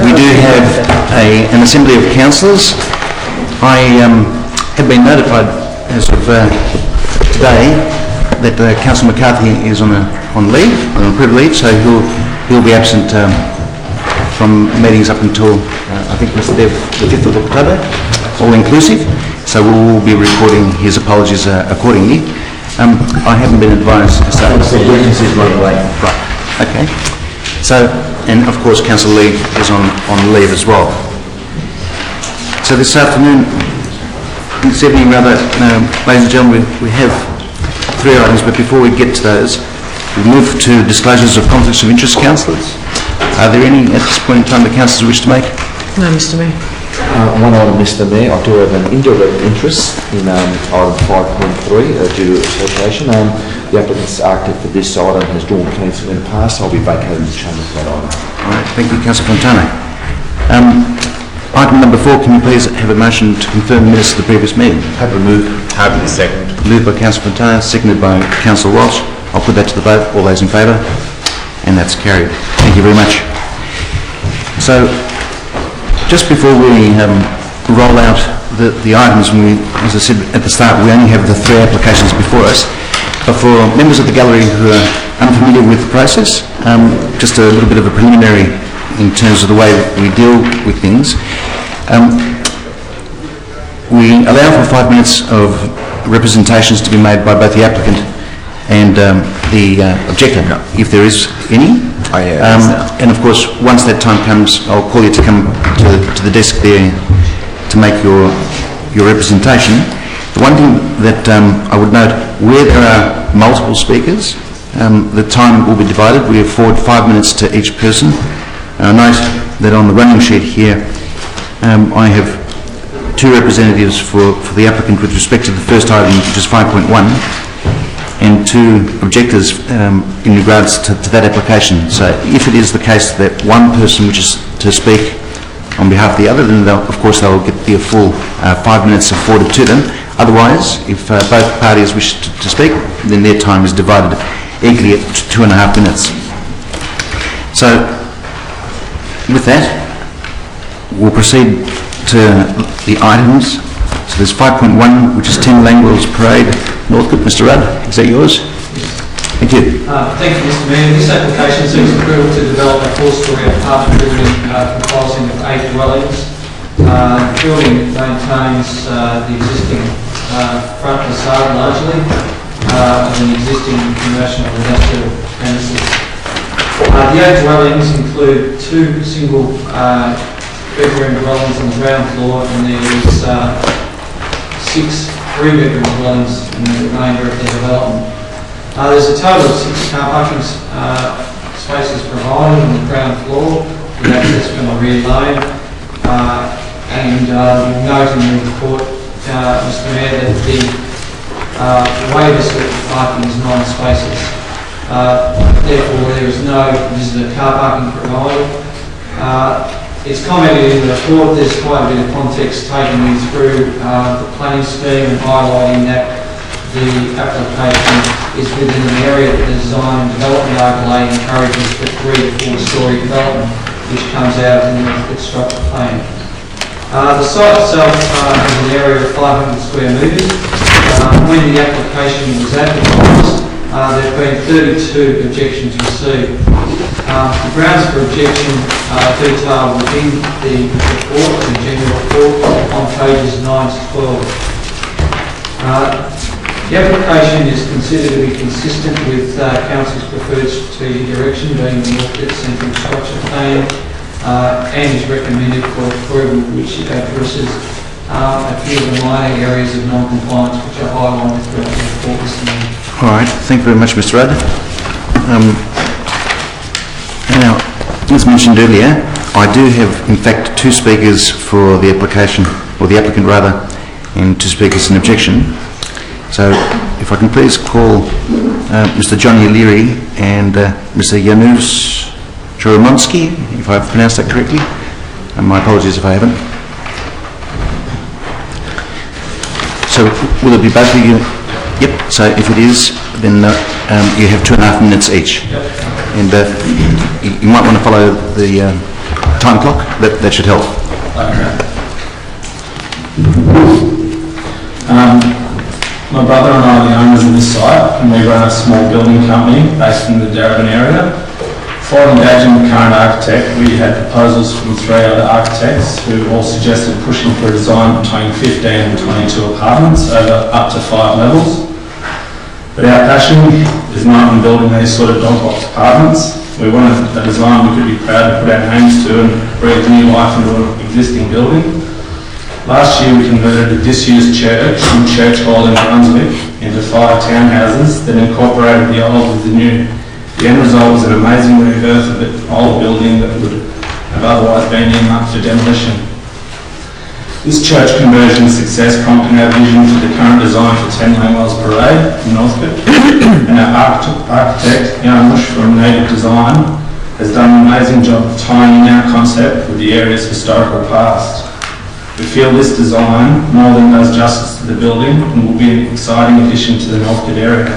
we do have an assembly of councillors. I have been notified as of today that Councillor McCarthy is on leave, on approved leave, so he'll be absent from meetings up until I think Mr. Dev, the 5th of October, all inclusive. So we will be recording his apologies accordingly. I haven't been advised. Witnesses by the way. Right. Okay. So, and of course, Councillor Lee is on leave as well. So this afternoon, this evening rather, ladies and gentlemen, we have 3 items, but before we get to those, we move to disclosures of conflicts of interest, councillors. Are there any at this point in time the councillors wish to make? No, Mr Mayor. One item, Mr Mayor, I do have an indirect interest in item 5.3 due to association. The applicant's architect for this item has drawn counsel in the past. I'll be vacating the chamber for that item. All right, thank you, Councillor Fontana. Item number 4, can we please have a motion to confirm the minutes of the previous meeting? Happily moved. Happily second. Moved by Councillor Fontana, seconded by Councillor Walsh. I'll put that to the vote. All those in favour? And that's carried. Thank you very much. So, just before we roll out the items, as I said at the start, we only have the 3 applications before us. But for members of the gallery who are unfamiliar with the process, just a little bit of a preliminary in terms of the way we deal with things. We allow for 5 minutes of representations to be made by both the applicant and the objector, if there is any. And of course, once that time comes, I'll call you to come to the desk there to make your representation. The one thing that I would note, where there are multiple speakers, the time will be divided. We afford 5 minutes to each person. I note that on the running sheet here, I have 2 representatives for the applicant with respect to the first item, which is 5.1. and 2 objectors in regards to that application. So if it is the case that one person wishes to speak on behalf of the other, then of course they'll get the full 5 minutes afforded to them. Otherwise, if both parties wish to speak, then their time is divided equally at 2.5 minutes. So with that, we'll proceed to the items. So there's 5.1, which is 10 Langwells Parade, Northcote. Mr Rudd, is that yours? Thank you. Thank you, Mr Mayor. This application seeks approval to develop a 4-storey apartment building comprising of 8 dwellings. The building maintains the existing front facade largely of an existing commercial and industrial premises. The 8 dwellings include 2 single bedroom dwellings on the ground floor, and there is 6 3-bedroom dwellings in the remainder of the development. There's a total of 6 car parking spaces provided on the ground floor with access from the rear lane. And you'll note in the report, Mr Mayor, that the waivers for parking is 9 spaces. Therefore, there is no visitor car parking provided. It's commented in the report, there's quite a bit of context taken you through the planning scheme and highlighting that the application is within an area that the design and development overlay encourages for 3 to 4-storey development, which comes out in the construction plan. The site itself has an area of 500 square metres. When the application was advertised, there have been 32 objections received. The grounds for objection are detailed within the report, the general report, on pages 9 to 12. The application is considered to be consistent with Council's preferred strategic direction, being the Northcote Central Structure Plan, and is recommended for approval, which addresses a few of the minor areas of non-compliance which are highlighted throughout the report this morning. All right, thank you very much, Mr Rudd. Now, as mentioned earlier, I do have, in fact, 2 speakers for the application, or the applicant rather, and 2 speakers in objection. So, if I can please call Mr Johnny Leary and Mr Janusz Choromonski, if I've pronounced that correctly. And my apologies if I haven't. So, will it be both of you? Yep, so if it is, then you have 2.5 minutes each. And you might want to follow the time clock, that should help. Okay. My brother and I are the owners of this site, and we run a small building company based in the Darebin area. Before engaging the current architect, we had proposals from 3 other architects who all suggested pushing for a design between 15 and 22 apartments over up to 5 levels. But our passion is not in building these sort of dog box apartments. We wanted a design we could be proud to put our names to and breathe new life into an existing building. Last year we converted a disused church from Church Hall in Brunswick into 5 townhouses that incorporated the old with the new. The end result was an amazing rebirth of an old building that would have otherwise been earmarked for demolition. This church conversion success prompted our vision for the current design for 10 Langwells Parade in Northcote, and our architect, Jan Bush from Native Design, has done an amazing job of tying in our concept with the area's historical past. We feel this design more than does justice to the building and will be an exciting addition to the Northcote area.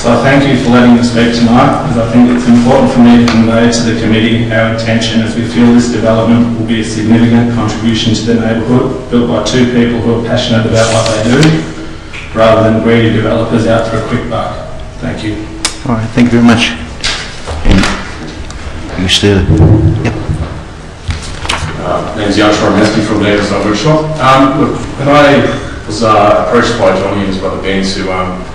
So I thank you for letting me speak tonight, as I think it's important for me to convey to the committee our intention, as we feel this development will be a significant contribution to the neighbourhood, built by 2 people who are passionate about what they do, rather than greedy developers out for a quick buck. Thank you. All right, thank you very much. And you still... Yep. My name's Jan Shormansky from Neighbours Workshop. Look, when I was approached by Johnny and his brother Ben to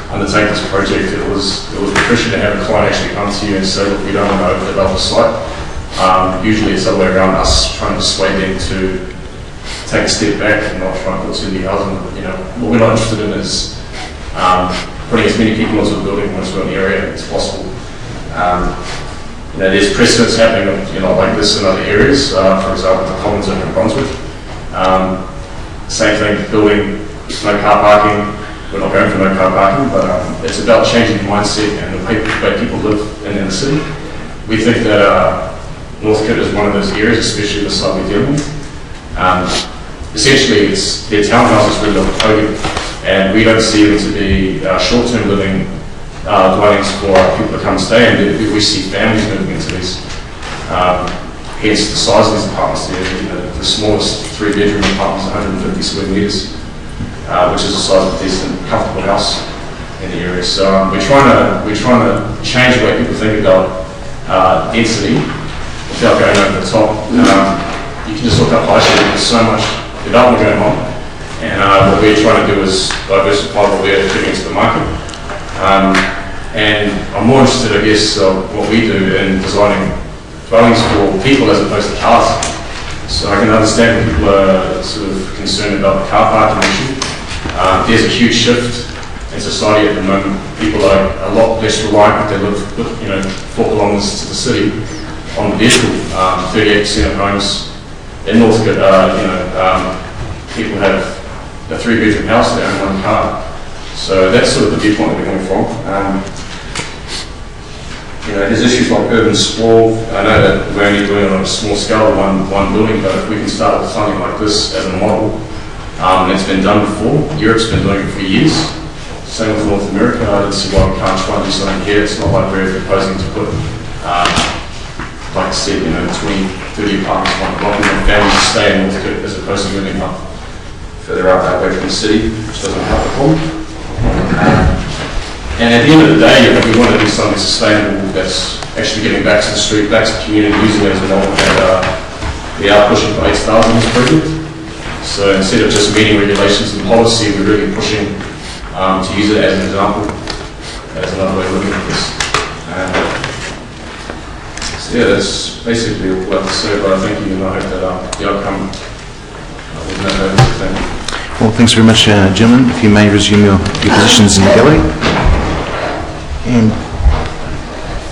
undertake this project, it was refreshing to have a client actually come to you and say, look, we don't want to overdevelop the site. Usually it's the other way around, us trying to persuade them to take a step back and not try and put too many housing. You know, what we're not interested in is putting as many people into the building once we're in the area as possible. You know, there's precedents happening, like this in other areas. For example, the Commons over in Brunswick. Same thing, building no car parking. We're not going for no car parking, but it's about changing the mindset and the way people live in the city. We think that Northcote is one of those areas, especially the side we're dealing with. Essentially, they're townhouses really on Hogan, and we don't see them to be short-term living dwellings for people to come and stay, and we see families moving into these. Hence the size of these apartments there. The smallest 3-bedroom apartment is 150 square metres, which is the size of a decent, comfortable house in the area. So we're trying to change the way people think about density without going over the top. You can just look up High Street. There's so much development going on, and what we're trying to do is diversify what we're giving to the market. And I'm more interested, I guess, what we do in designing dwellings for people as opposed to cars. So I can understand when people are sort of concerned about the car parking issue. There's a huge shift in society at the moment. People are a lot less reliant if they live, 4 kilometres to the city on the vehicle. 38% of homes in Northcote, people have a 3-bedroom house, they own 1 car. So that's sort of the viewpoint that we're coming from. There's issues like urban sprawl. I know that we're only doing it on a small scale, one building, but if we can start with something like this as a model, and it's been done before. Europe's been doing it for years. Same with North America. I don't see why we can't try and do something here. It's not like we're proposing to put, like I said, 20, 30 apartments on the block, and then families to stay in Northcote as opposed to moving up further out that way from the city, which doesn't help at all. And at the end of the day, we want to do something sustainable that's actually getting back to the street, back to the community, using it as a model. And we are pushing for 8,000 in this project. So instead of just meeting regulations and policy, we're really pushing to use it as an example, as another way of looking at this. So yeah, that's basically all I have to say, but I thank you, and I hope that the outcome will not have anything. Well, thanks very much, gentlemen. If you may resume your positions in the gallery. And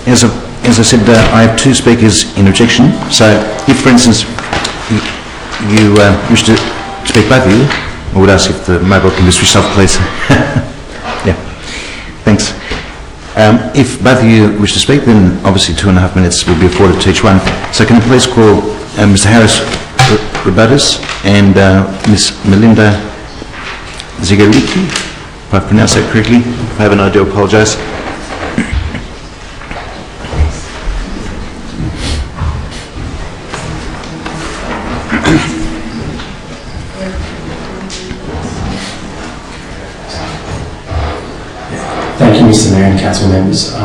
as I said, I have 2 speakers in objection. So if, for instance, you wish to speak, both of you, I would ask if the mobile can be switched off, please. Yeah, thanks. If both of you wish to speak, then obviously 2.5 minutes will be afforded to each one. So can I please call Mr. Harris Robotis and Ms. Melinda Zigariki, if I pronounced that correctly. If I haven't, I do apologise. you, Mr Mayor and Council members.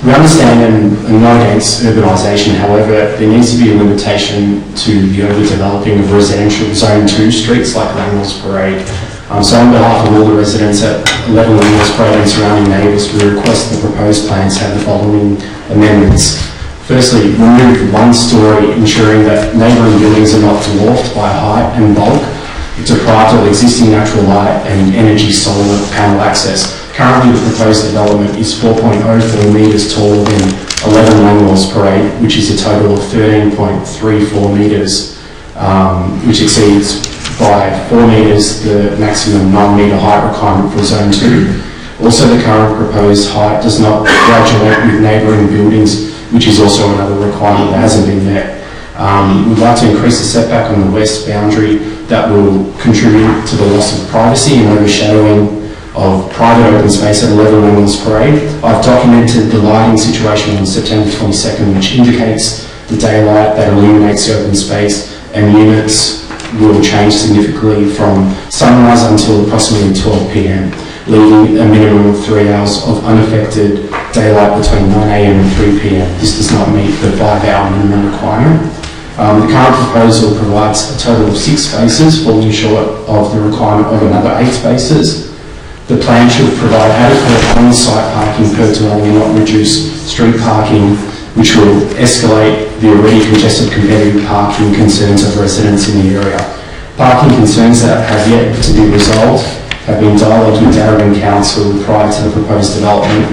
We understand and not against urbanisation, however, there needs to be a limitation to the overdeveloping of residential Zone 2 streets like Langwells Parade. So on behalf of all the residents at 11 Langwells Parade and surrounding neighbours, we request the proposed plans have the following amendments. Firstly, remove one storey, ensuring that neighbouring buildings are not dwarfed by height and bulk, deprived of existing natural light and energy solar panel access. Currently, the proposed development is 4.04 metres taller than 11 Langwells Parade, which is a total of 13.34 metres, which exceeds by 4 metres the maximum 9 metre height requirement for Zone 2. Also, the current proposed height does not graduate with neighbouring buildings, which is also another requirement that hasn't been met. We'd like to increase the setback on the west boundary that will contribute to the loss of privacy and overshadowing of private open space at 11 Langwells Parade. I've documented the lighting situation on September 22nd, which indicates the daylight that illuminates the open space, and units will change significantly from sunrise until approximately 12 p.m, leaving a minimum of 3 hours of unaffected daylight between 9 a.m. and 3 p.m. This does not meet the 5-hour minimum requirement. The current proposal provides a total of 6 spaces, falling short of the requirement of another 8 spaces. The plan should provide adequate on-site parking per dwelling and not reduce street parking, which will escalate the already congested competitive parking concerns of residents in the area. Parking concerns that have yet to be resolved have been dialogued with Darabin Council prior to the proposed development.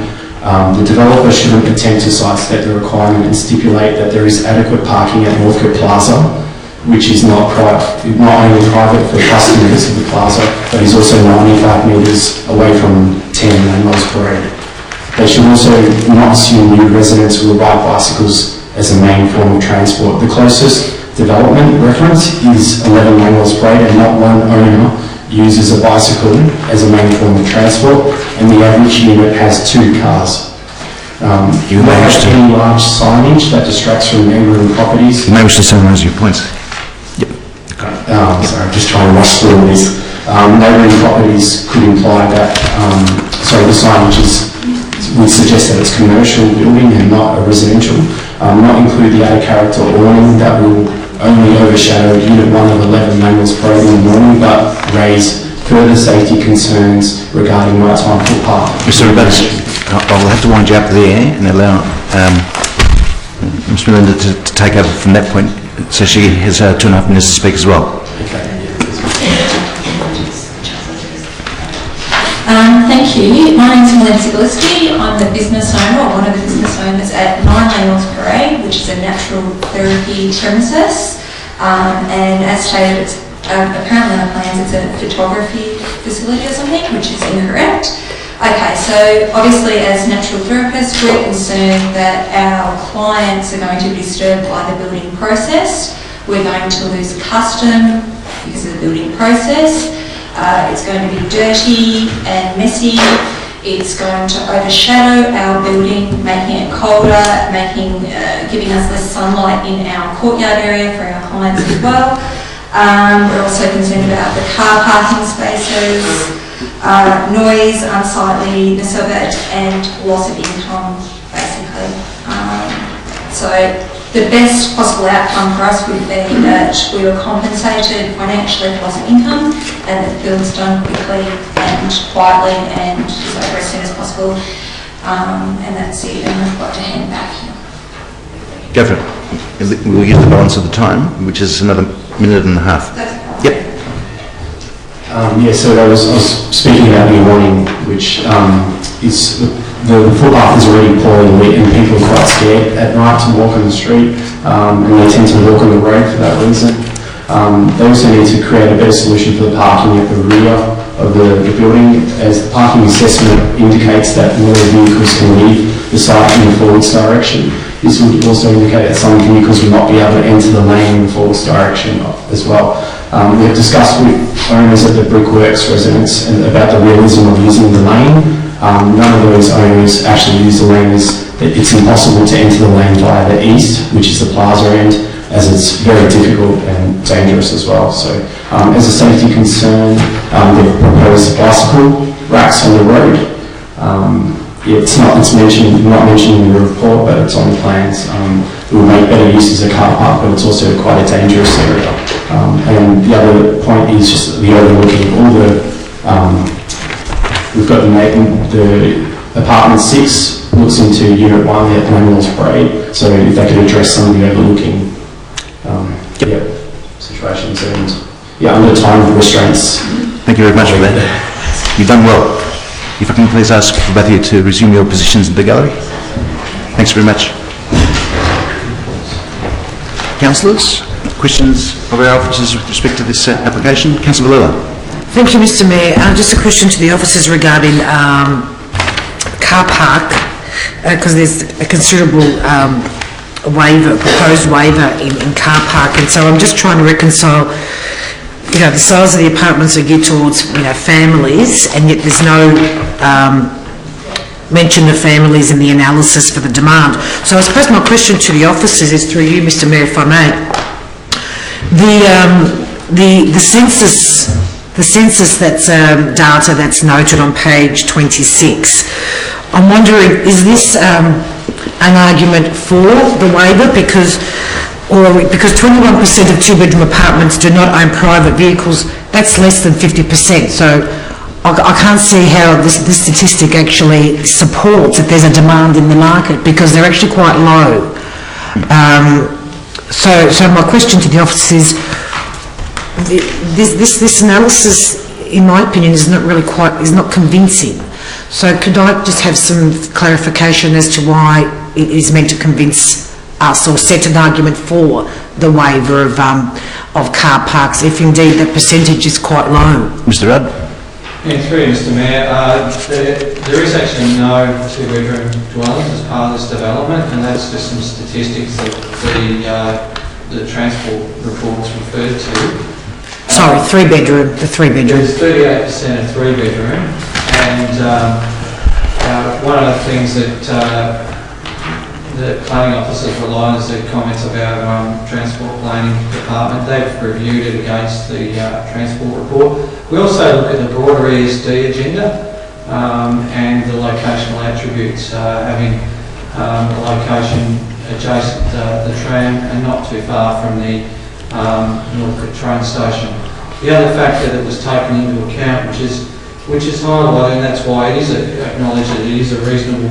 The developer shouldn't attempt to sidestep the requirement and stipulate that there is adequate parking at Northcote Plaza, which is not only private for customers of the plaza, but is also 95 metres away from 10 Langwells Parade. They should also not assume new residents will ride bicycles as a main form of transport. The closest development reference is 11 Langwells Parade, and not one owner uses a bicycle as a main form of transport, and the average unit has 2 cars. You may have any large signage that distracts from neighbouring properties. You may wish to summarise your points. Sorry, I'm just trying to rush through all these. Neighbouring properties could imply that, the signage would suggest that it's commercial building and not a residential. Not include the out-of-character awning that will only overshadow Unit 1 of 11 Langwells Parade in the morning, but raise further safety concerns regarding nighttime footpath. Mr. Roberts, I'll have to wind you up there and allow Ms. Melinda to take over from that point, so she has 2.5 minutes to speak as well. Thank you. My name is Melinda Zagorski. I'm the business owner, or one of the business owners at 9 Langwells Parade, which is a natural therapy premises. And as stated, it's apparently on the plans it's a photography facility or something, which is incorrect. Okay, so obviously as natural therapists, we're concerned that our clients are going to be disturbed by the building process. We're going to lose custom because of the building process. It's going to be dirty and messy. It's going to overshadow our building, making it colder, giving us less sunlight in our courtyard area for our clients as well. We're also concerned about the car parking spaces, noise, unsightliness of it, and loss of income, basically. So the best possible outcome for us would be that we were compensated financially for loss of income, and that the building's done quickly and quietly and just over as soon as possible. And that's it, and I've got to hand back here. Go for it. We'll use the balance of the time, which is another 1.5 minutes. Yep. So I was speaking about the awning, which is the footpath is already poorly lit, and people are quite scared at night to walk on the street, and they tend to walk on the road for that reason. They also need to create a better solution for the parking at the rear of the building, as the parking assessment indicates that more vehicles can leave the site in the forwards direction. This would also indicate that some vehicles will not be able to enter the lane in the forwards direction as well. We have discussed with owners at the Brickworks residence about the realism of using the lane. None of those owners actually use the lane, as it's impossible to enter the lane via the east, which is the plaza end, as it's very difficult and dangerous as well. So as a safety concern, they've proposed bicycle racks on the road, It's not mentioned in the report, but it's on the plans. It will make better use as a car park, but it's also quite a dangerous area. And the other point is just the overlooking all the. We've got the apartment 6 looks into unit 1 at Langwells Parade. So if they could address some of the overlooking situations and under time restraints. Thank you very much for that. You've done well. If I can please ask for both of you to resume your positions in the gallery. Thanks very much. Councillors, questions of our officers with respect to this application? Councillor Valilla. Thank you, Mr Mayor. Just a question to the officers regarding car park, because there's a considerable proposed waiver in car park, and so I'm just trying to reconcile, the size of the apartments are geared towards, families, and yet there's no mention of families in the analysis for the demand. So I suppose my question to the officers is through you, Mr Mayor, if I may. The census that's data that's noted on page 26. I'm wondering, is this an argument for the waiver because 21% of two-bedroom apartments do not own private vehicles? That's less than 50%. So I can't see how this statistic actually supports that there's a demand in the market, because they're actually quite low. So my question to the officers is, this analysis, in my opinion, is not convincing. So could I just have some clarification as to why it is meant to convince us or set an argument for the waiver of car parks, if indeed the percentage is quite low? Mr Rudd. Through Mr Mayor, there is actually no two-bedroom dwellings as part of this development, and that's just some statistics that the transport reports referred to. Sorry, three-bedroom, the three-bedroom. There's 38% of three-bedroom, and one of the things that the planning officers rely on is their comments about transport planning department. They've reviewed it against the transport report. We also look at the broader ESD agenda and the locational attributes, having a location adjacent to the tram and not too far from the Northcote train station. The other factor that was taken into account, which is highlighted, and that's why it is acknowledged that it is a reasonable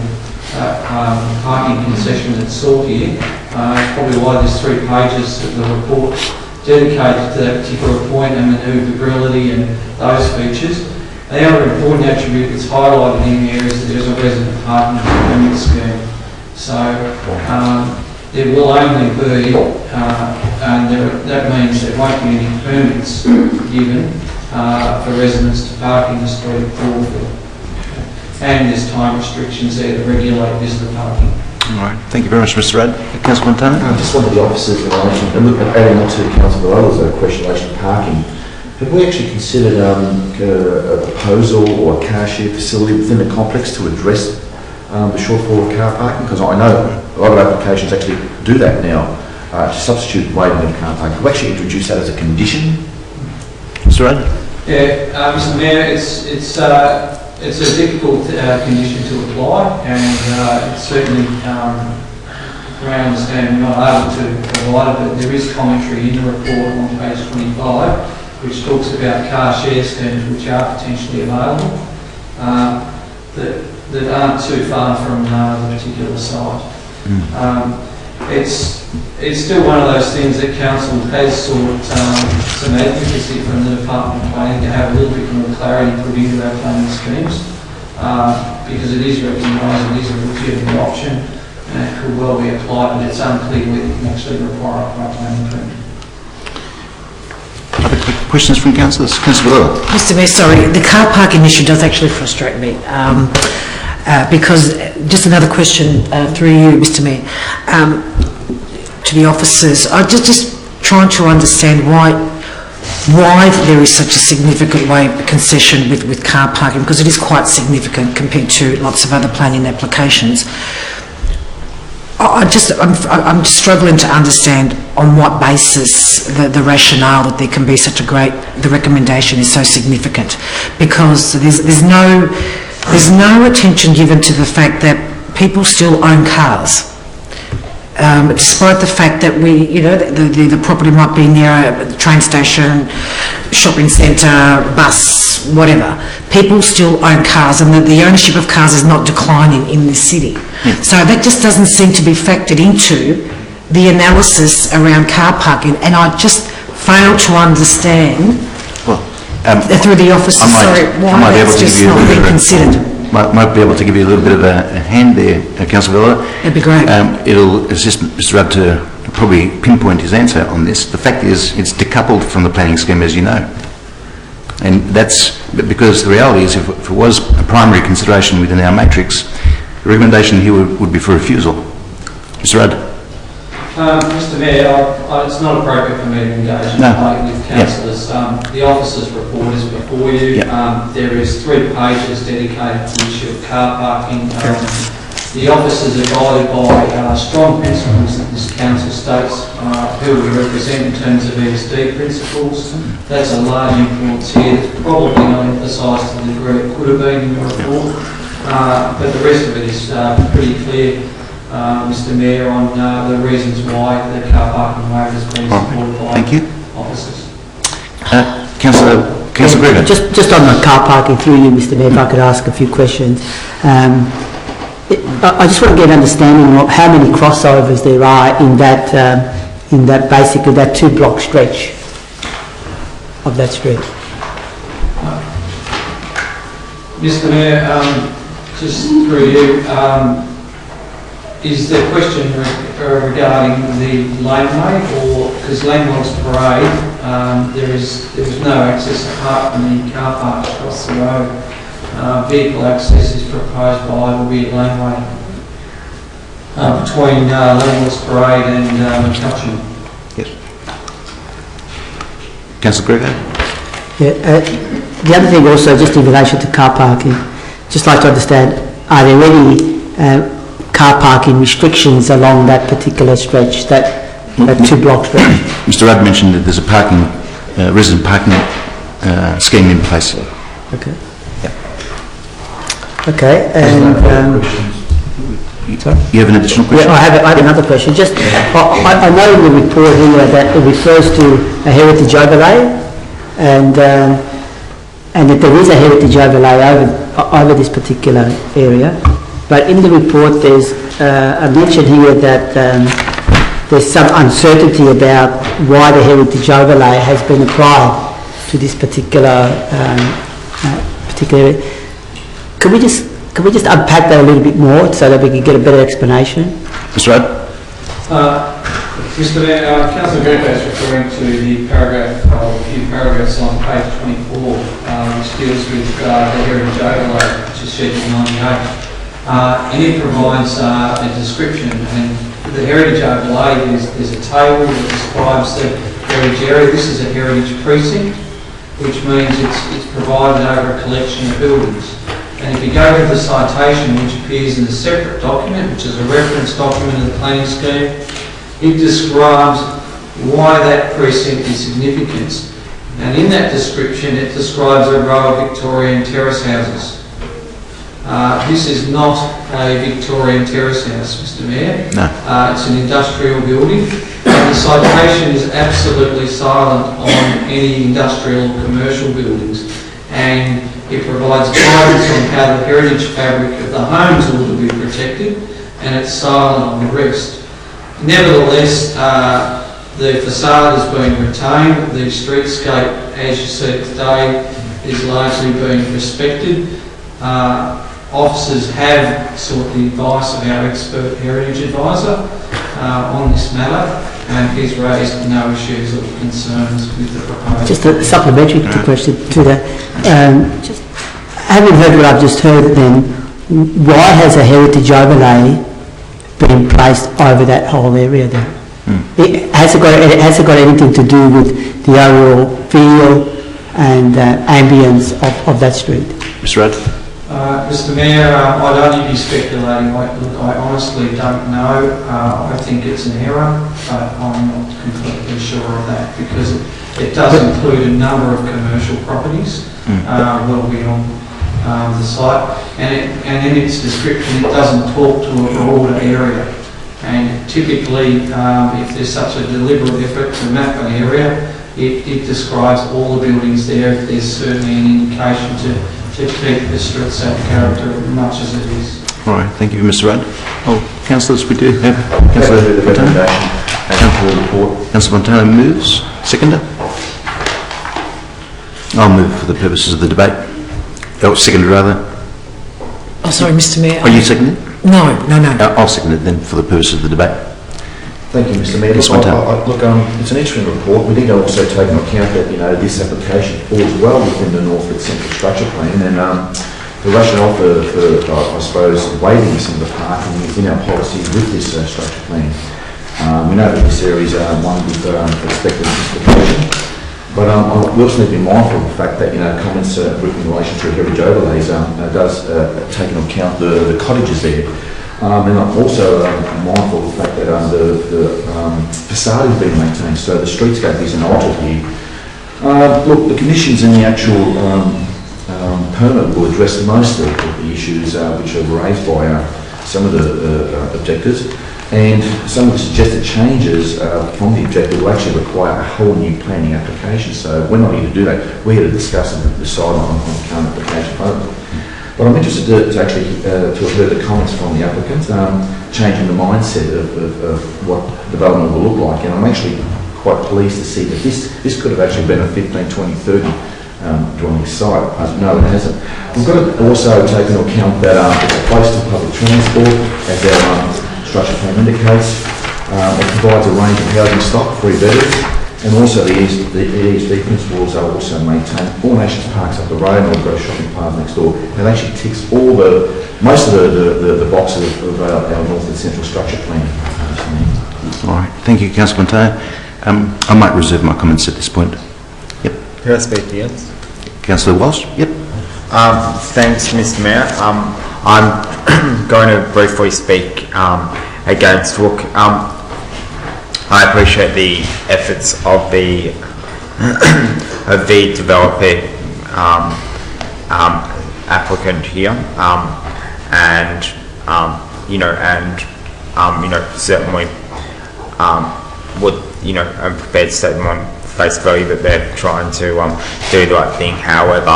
parking concession that's sought here. Probably why there's 3 pages of the report dedicated to that particular point and manoeuvrability and those features. The other important attribute that's highlighted in here is that there's a resident parking permit scheme. So there will only be, and that means there won't be any permits given for residents to park in the street at Caulfield. And there's time restrictions there to regulate visitor parking. All right. Thank you very much, Mr Rudd. Councillor Montana? I just wanted the officers in relation, and look, adding on to Councillor Vallilla's question in relation to parking, have we actually considered a proposal or a car share facility within the complex to address the shortfall of car parking? Because I know a lot of applications actually do that now, to substitute waiving of car parking. Can we actually introduce that as a condition? Mr Rudd? Yeah, Mr Mayor, it's a difficult condition to apply, and it's certainly, from our understanding, we're not able to provide it, but there is commentary in the report on page 25 which talks about car share schemes which are potentially available that aren't too far from the particular site. It's still one of those things that council has sought some advocacy from the Department of Planning to have a little bit more clarity put into our planning schemes, because it is recognised it is a legitimate option and it could well be applied, but it's unclear whether it can actually require a planning permit. Questions from councillors? Councillor Valilla. Mr Mayor, sorry, the car parking issue does actually frustrate me. Because, just another question through you, Mr Mayor, to the officers. I'm just trying to understand why there is such a significant concession with car parking, because it is quite significant compared to lots of other planning applications. I'm just struggling to understand on what basis the rationale that there can be such a the recommendation is so significant, because there's no there's no attention given to the fact that people still own cars. Despite the fact that the property might be near a train station, shopping centre, bus, whatever, people still own cars, and the ownership of cars is not declining in this city. Yeah. So that just doesn't seem to be factored into the analysis around car parking, and I just fail to understand through the officers, why that's just not being considered. Might be able to give you a little bit of a hand there, Councillor Vella. That'd be great. It'll assist Mr Rudd to probably pinpoint his answer on this. The fact is, it's decoupled from the planning scheme, as you know. And that's because the reality is, if it was a primary consideration within our matrix, the recommendation here would be for refusal. Mr Rudd. Mr Mayor, it's not appropriate for me to engage in debate with councillors. The officers' report is before you. There is 3 pages dedicated to the issue of car parking. The officers are guided by strong principles that this council states who we represent in terms of ESD principles. That's a large influence here. It's probably not emphasised to the degree it could have been in the report, but the rest of it is pretty clear, Mr Mayor, on the reasons why the car parking waiver has been supported by officers. Councillor Gregor. Just on the car parking, through you, Mr Mayor, if I could ask a few questions. I just want to get an understanding of how many crossovers there are in that basically that 2-block stretch of that street. Mr Mayor, just through you, is the question regarding the laneway, or because Langwell's Parade, there is no access apart from the car park across the road. Vehicle access is proposed by the weird laneway between Langwell's Parade and McCutcheon. Yes. Councillor Gregor. Yeah, the other thing also, just in relation to car parking, just like to understand, are there any car parking restrictions along that particular stretch, that 2-block stretch? Mr Rudd mentioned that there's a resident parking scheme in place. Okay. Okay, and sorry? You have an additional question? Yeah, I have another question. Just, I know in the report here that it refers to a heritage overlay, and that there is a heritage overlay over this particular area. But in the report, there's a mention here that there's some uncertainty about why the heritage overlay has been applied to this particular area. Can we just unpack that a little bit more so that we can get a better explanation? Mr Rudd? Mr Mayor, Councillor Gregor is referring to the paragraph, a few paragraphs on page 24, which deals with the heritage overlay, which is schedule 98. And it provides a description, and the heritage overlay is a table that describes the heritage area. This is a heritage precinct, which means it's provided over a collection of buildings. And if you go to the citation, which appears in a separate document, which is a reference document of the planning scheme, it describes why that precinct is significant. And in that description, it describes a row of Victorian terrace houses. This is not a Victorian terrace house, Mr Mayor. No. It's an industrial building. And the citation is absolutely silent on any industrial or commercial buildings. And it provides guidance on how the heritage fabric of the homes ought to be protected, and it's silent on the rest. Nevertheless, the facade is being retained. The streetscape, as you see it today, is largely being respected. Officers have sought the advice of our expert heritage advisor on this matter, and he's raised no issues or concerns with the proposal. Just a supplementary question to that. Having heard what I've just heard, then why has a heritage overlay been placed over that whole area then? Has it got anything to do with the overall feel and ambience of that street? Mr Rudd? Mr Mayor, I'd only be speculating. Look, I honestly don't know. I think it's an error, but I'm not completely sure of that, because it does include a number of commercial properties well beyond the site, and in its description it doesn't talk to a broader area. And typically, if there's such a deliberate effort to map an area, it describes all the buildings there if there's certainly an indication to keep the street safe character as much as it is. All right, thank you, Mr. Rudd. Oh, councillors, we do have Councillor Councillor the Montano. recommendation and for the report. Councillor Montano moves. Seconder? I'll move for the purposes of the debate. Oh, seconder rather. Oh, sorry, Mr Mayor. Are you seconding? No. I'll second it then for the purposes of the debate. Thank you, Mr. Mayor. Yes, Look, Montano. it's an interesting report. We need to also take into account that, this application falls well within the Northwood Central Structure Plan, and the rationale for I suppose, waiving some of the parking within our policies with this structure plan. We know that this area is one with expected intensification, but we also need to be mindful of the fact that, comments in relation to heritage overlays does take into account the cottages there. And I'm also mindful of the fact that the facade is being maintained, so the streetscape isn't altered here. Look, the conditions in the actual permit will address most of the issues which are raised by some of the objectors, and some of the suggested changes from the objector will actually require a whole new planning application. So we're not here to do that. We're here to discuss and decide on the current application program. But I'm interested to actually to have heard the comments from the applicant, changing the mindset of what development will look like. And I'm actually quite pleased to see that this could have actually been a 15, 20, 30 dwelling site. No, it hasn't. We've got to also take into account that it's close to public transport, as our structure plan indicates. It provides a range of housing stock, 3 bedrooms, and also the ESD principles are also maintained. All Nations Park's up the road, and we've got a shopping park next door. It actually ticks most of the boxes of our North and Central Structure Plan. All right, thank you, Councillor Montano. I might reserve my comments at this point. Yep. Can I speak to you? Councillor Walsh? Yep. Thanks, Mr. Mayor. I'm going to briefly speak against. Look, I appreciate the efforts of the developer applicant here, certainly I'm prepared to take them on face value that they're trying to do the right thing. However,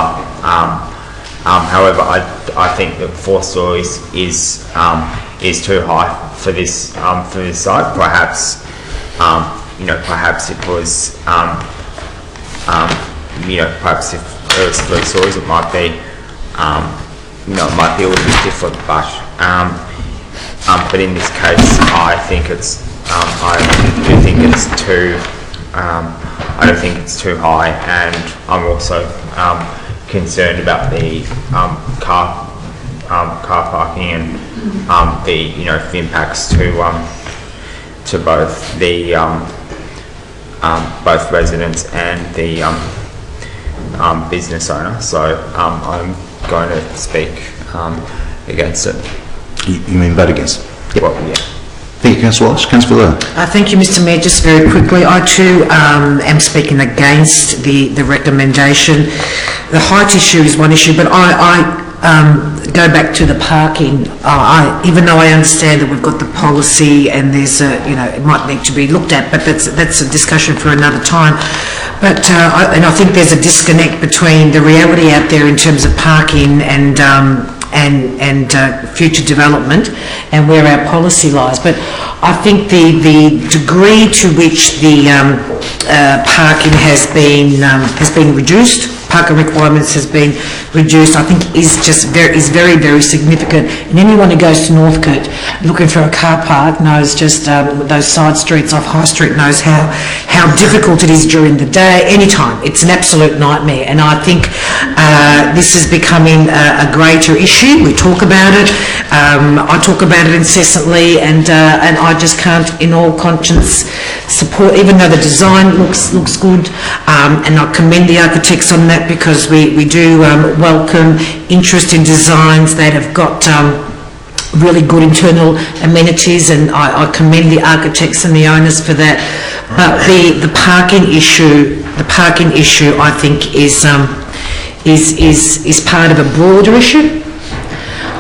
I think that 4 stories is too high for this site. Perhaps perhaps it was perhaps if it was 3 stories, it might be it might be a little bit different. But in this case, I think it's I do think it's too. I don't think it's too high, and I'm also concerned about the car parking and the impacts to both the both residents and the business owner. So I'm going to speak against it. You mean vote against? Yep. Well, yeah. Thank you, Councillor Walsh. Councillor Fuller. Thank you, Mr Mayor. Just very quickly, I too am speaking against the recommendation. The height issue is one issue, but I go back to the parking. Even though I understand that we've got the policy and there's it might need to be looked at, but that's a discussion for another time. But I think there's a disconnect between the reality out there in terms of parking and future development and where our policy lies. But I think the degree to which the parking has been reduced, parking requirements has been reduced, I think is very, very significant. And anyone who goes to Northcote looking for a car park knows just those side streets off High Street knows how difficult it is during the day, anytime. It's an absolute nightmare. And I think this is becoming a greater issue. We talk about it. I talk about it incessantly, and I just can't, in all conscience, support, even though the design looks good, and I commend the architects on that, because we do welcome interest in designs that have got really good internal amenities, and I commend the architects and the owners for that. But the parking issue I think is is part of a broader issue.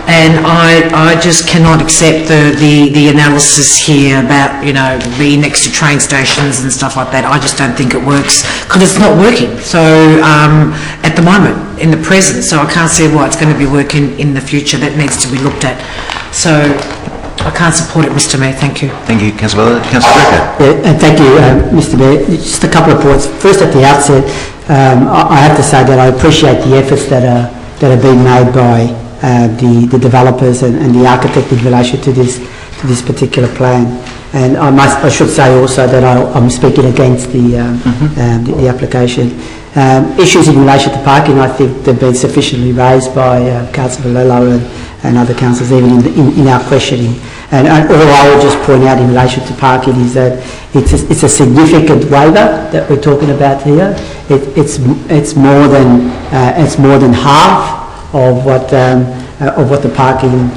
And I just cannot accept the analysis here about, you know, being next to train stations and stuff like that. I just don't think it works because it's not working. So at the moment, in the present, so I can't see why it's going to be working in the future. That needs to be looked at. So I can't support it, Mr. Mayor. Thank you. Thank you, Councillor Ballard. Councillor Greco. Yeah, and thank you, Mr. Mayor. Just a couple of points. First, at the outset, I have to say that I appreciate the efforts that are being made by the developers and the architect in relation to this particular plan. And I should say also that I'm speaking against the application. Issues in relation to parking, I think they've been sufficiently raised by Councillor Lello and other councillors, even in our questioning. And all I would just point out in relation to parking is that it's a significant waiver that we're talking about here. It's more than half of what the parking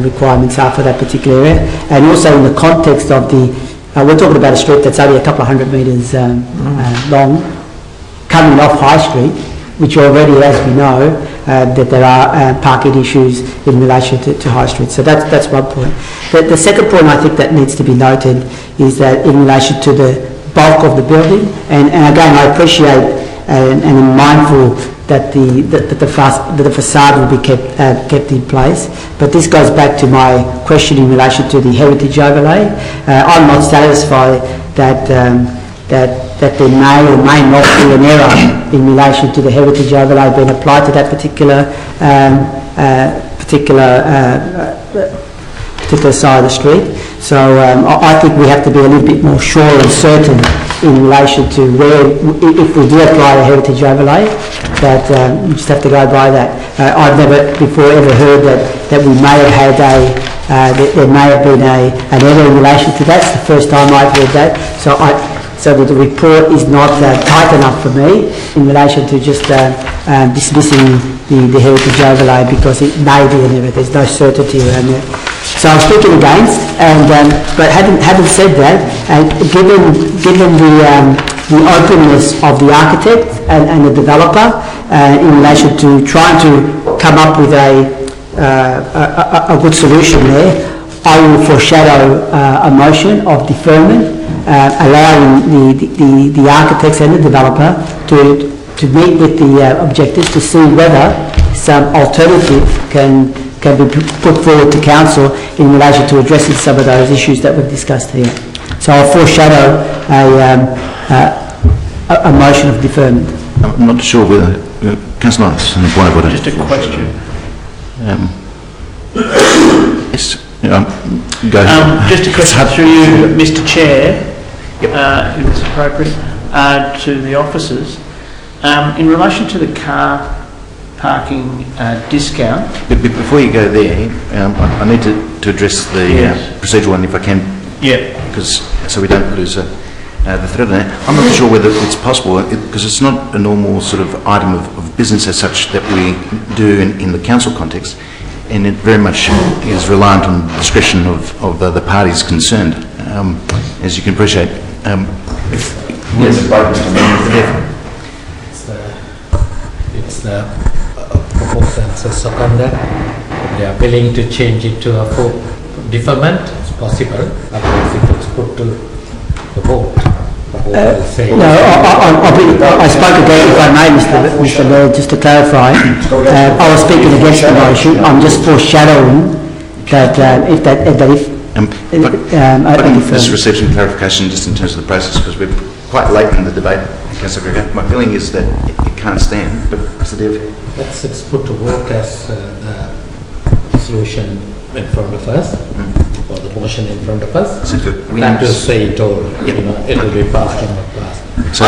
requirements are for that particular area. And also in the context of we're talking about a street that's only a couple of 100 metres long, coming off High Street, which already, as we know, that there are parking issues in relation to High Street. So that's one point. The second point I think that needs to be noted is that in relation to the bulk of the building, and again I appreciate and am mindful that the facade will be kept in place, but this goes back to my question in relation to the heritage overlay. I'm not satisfied that there may or may not be an error in relation to the heritage overlay being applied to that particular side of the street. So I think we have to be a little bit more sure and certain in relation to where, if we do apply a heritage overlay, that we just have to go by that. I've never before ever heard that we may have had there may have been an error in relation to that. It's the first time I've heard that. So that the report is not tight enough for me in relation to just dismissing the heritage overlay because it may be an error. There's no certainty around that. So I'm speaking against, but having said that, given the openness of the architect and the developer in relation to trying to come up with a good solution there, I will foreshadow a motion of deferment, allowing the architects and the developer to meet with the objectives to see whether some alternative can be put forward to council in relation to addressing some of those issues that we've discussed here. So I'll foreshadow a motion of deferment. I'm not sure whether Councillor Lawrence and the point of order. Just a question. Yes. Go ahead. Just a question through you, Mr. Chair, if it's appropriate, to the officers. In relation to the car parking discount. Before you go there, I need to address the procedural one if I can. Yeah. Because so we don't lose the thread on that. I'm not sure whether it's possible because it's not a normal sort of item of business as such that we do in the council context. And it very much is reliant on the discretion of the parties concerned, as you can appreciate. It's the proposal and second that they are willing to change it to a full deferment. It's possible, otherwise it was put to the vote. I spoke again, if I may, Mr. Mayor, just to clarify. I was speaking against the motion. I'm just foreshadowing that I can just receive some clarification just in terms of the process because we're quite late in the debate. Councillor Greco, my feeling is that it can't stand, but Mr. Dev. Let's put to work as the solution in front of us. Or the motion in front of us. Not to say it all, it will be passed or not passed. So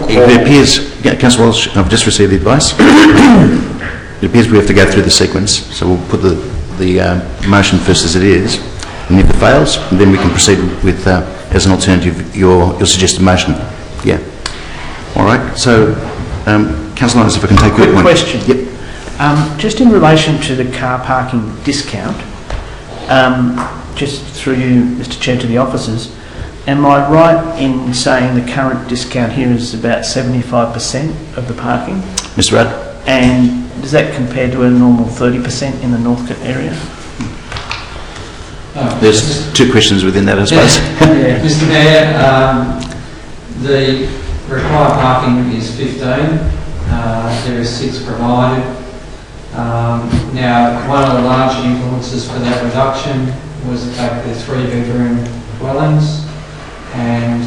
it appears, Councillor Walsh, I've just received the advice. It appears we have to go through the sequence, so we'll put the motion first as it is, and if it fails, then we can proceed with, as an alternative, your suggested motion. Yeah. All right, so Councillor Lyons, if I can take your point. Quick question. Yep. Just in relation to the car parking discount, just through you, Mr. Chair, to the officers, am I right in saying the current discount here is about 75% of the parking? Mr. Rudd? And does that compare to a normal 30% in the Northcote area? There's two questions within that, I suppose. Yeah. Mr Mayor, the required parking is 15. There are 6 provided. Now, one of the large influences for that reduction was the fact that 3-bedroom dwellings, and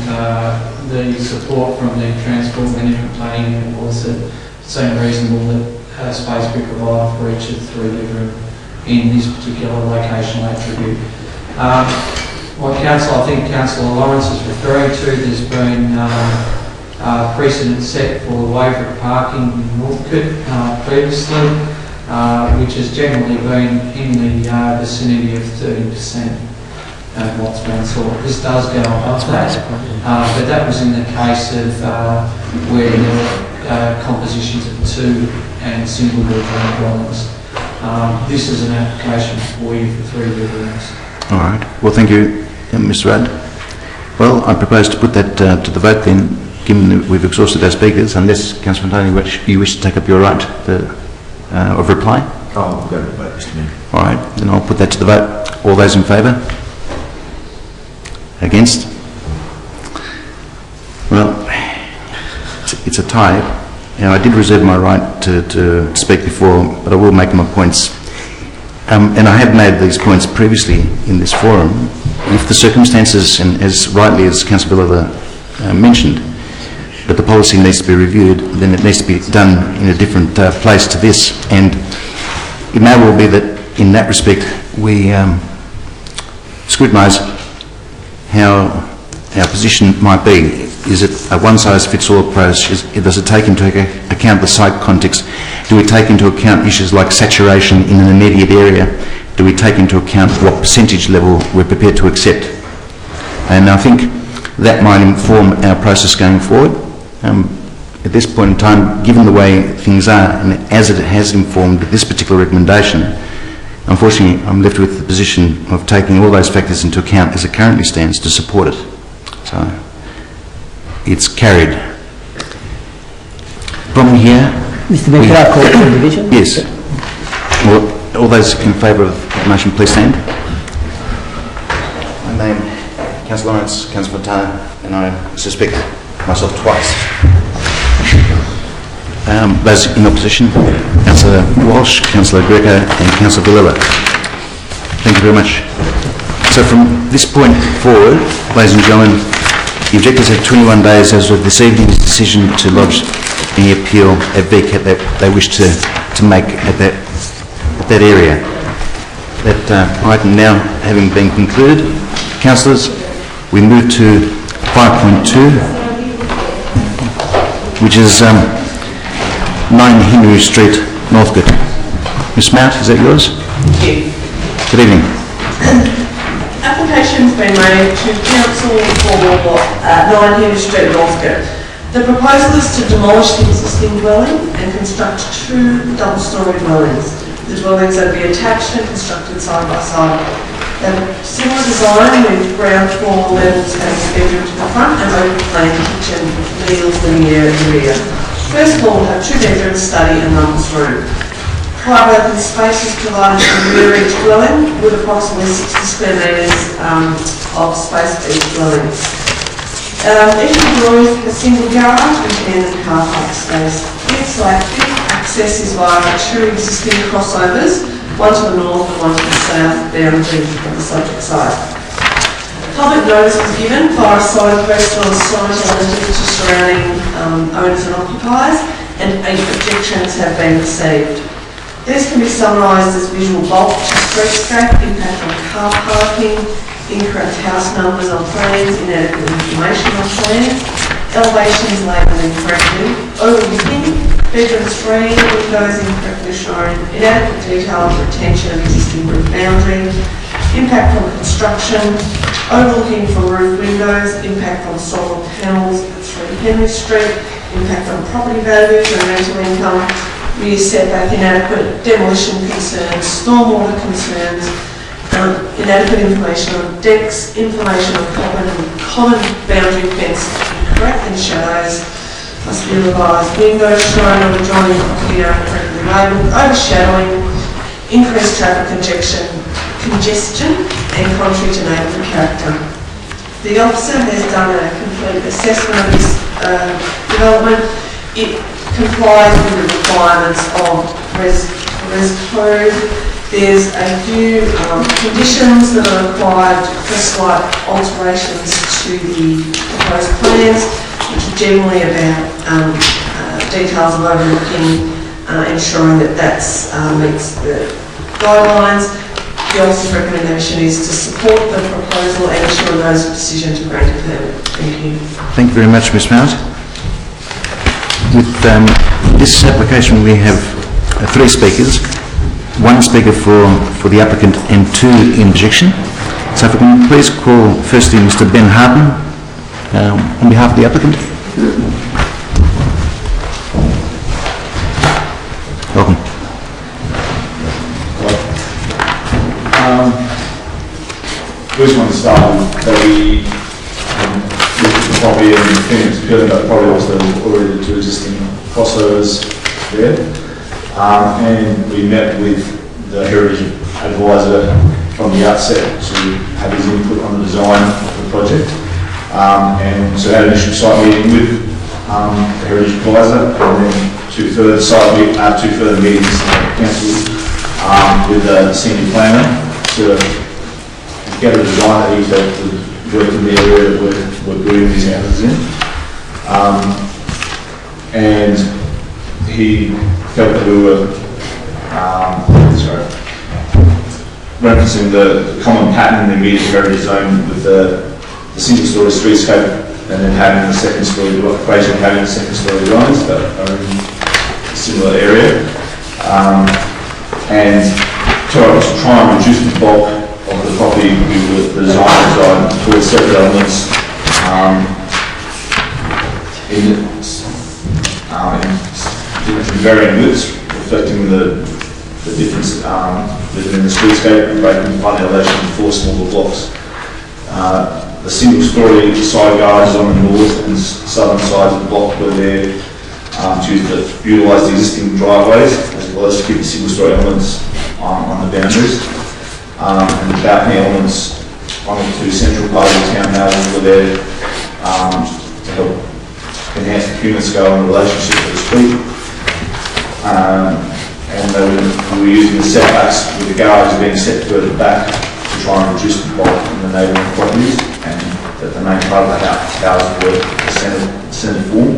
the support from the Transport Management Planning Unit was that it seemed reasonable that space be provided for each of the 3-bedroom in this particular locational attribute. What I think Councillor Lawrence is referring to, there's been precedent set for the waiver of parking in Northcote previously, which has generally been in the vicinity of 30% of what's been sought. This does go above that, but that was in the case of where there were compositions of 2 and single bedroom dwellings. This is an application for you for 3 bedrooms. All right. Well, thank you, Mr. Rudd. Well, I propose to put that to the vote then, given that we've exhausted our speakers, unless Councillor Montoni, you wish to take up your right of reply? Oh, I'm going to vote, Mr Mayor. All right, then I'll put that to the vote. All those in favour? Against? Well, it's a tie. Now, I did reserve my right to speak before, but I will make my points. And I have made these points previously in this forum. If the circumstances, and as rightly as Councillor Biller mentioned, that the policy needs to be reviewed, then it needs to be done in a different place to this. And it may well be that in that respect we scrutinise how our position might be. Is it a one-size-fits-all approach? Does it take into account the site context? Do we take into account issues like saturation in an immediate area? Do we take into account what percentage level we're prepared to accept? And I think that might inform our process going forward. At this point in time, given the way things are, and as it has informed this particular recommendation, unfortunately I'm left with the position of taking all those factors into account as it currently stands to support it. So it's carried. From here... Mr Mayor, could I call for a division? Yes. Well, all those in favour of the motion, please stand. My name, Councillor Lawrence, Councillor Fontana, and I suspect myself twice. Those in opposition, Councillor Walsh, Councillor Greco and Councillor Villela. Thank you very much. So from this point forward, ladies and gentlemen, the objectors have 21 days as of this evening's decision to lodge any appeal at VCAT that they wish to make at that area. That item now having been concluded, councillors, we move to 5.2, which is 9 Henry Street, Northcote. Ms. Mount, is that yours? Thank you. Good evening. Application's been made to council for 9 Henry Street, Northcote. The proposal is to demolish the existing dwelling and construct 2 double-storey dwellings. The dwellings are to be attached and constructed side by side. They have a similar design with ground floor levels having a bedroom to the front and open plan kitchen, meals, living area at the rear. First floor will have 2 bedrooms, study and mum's room. Private open space is provided in the rear of each dwelling with approximately 60 square metres of space for each dwelling. Each dwelling has a single garage and standard car park space. If selected, access is via 2 existing crossovers, one to the north and one to the south boundary of the subject site. Public notice was given via a signpost on site relative to surrounding owners and occupiers, and 8 objections have been received. These can be summarised as visual bulk to streetscape, impact on car parking, incorrect house numbers on plans, inadequate information on plans, elevations labelled incorrectly, overlooking, bedrooms free, windows incorrectly shown, inadequate detail of retention of existing roof boundary, impact on construction, overlooking from roof windows, impact on solar panels at 3 Henry Street, impact on property values and rental income, rear setback inadequate, demolition concerns, stormwater concerns, inadequate information on decks, information on common boundary fence incorrect and shadows, plus the revised windows shown on the drawing property are correctly labelled, overshadowing, increased traffic congestion and contrary to neighbourhood character. The officer has done a complete assessment of this development. It complies with the requirements of Res Code. There's a few conditions that are required for slight alterations to the proposed plans, which are generally about details of overlooking, ensuring that that meets the guidelines. The officer's recommendation is to support the proposal and issue a notice of decision to grant a permit. Thank you. Thank you very much, Ms. Mount. With this application, we have 3 speakers, 1 speaker for the applicant and 2 in objection. So if I can please call firstly Mr. Ben Harden on behalf of the applicant. Welcome. We just want to start with that we looked at the property and it's purely about the property, also already the 2 existing crossovers there. And we met with the heritage advisor from the outset to have his input on the design of the project. And so had an initial site meeting with the heritage advisor, and then 2 further meetings cancelled with the senior planner to get a design that he felt would work in the area that we're building these houses in. And he felt that we were referencing the common pattern in the immediate heritage zone with the single-storey streetscape, and then having the second-storey, occasionally having the second-storey dwellings that are in a similar area. And to try and reduce the bulk of the property, the design towards separate elements in varying widths, reflecting the difference within the streetscape and breaking one elevation into 4 smaller blocks. The single-storey side yards on the north and southern sides of the block were there to utilise the existing driveways as well as to keep the single-storey elements on the boundaries. And the balcony elements on the 2 central parts of the townhouses were there to help enhance the human scale and relationship to the street. And we were using the setbacks with the garage being set further back to try and reduce the bulk in the neighbouring properties, and that the main part of the houses were centre form.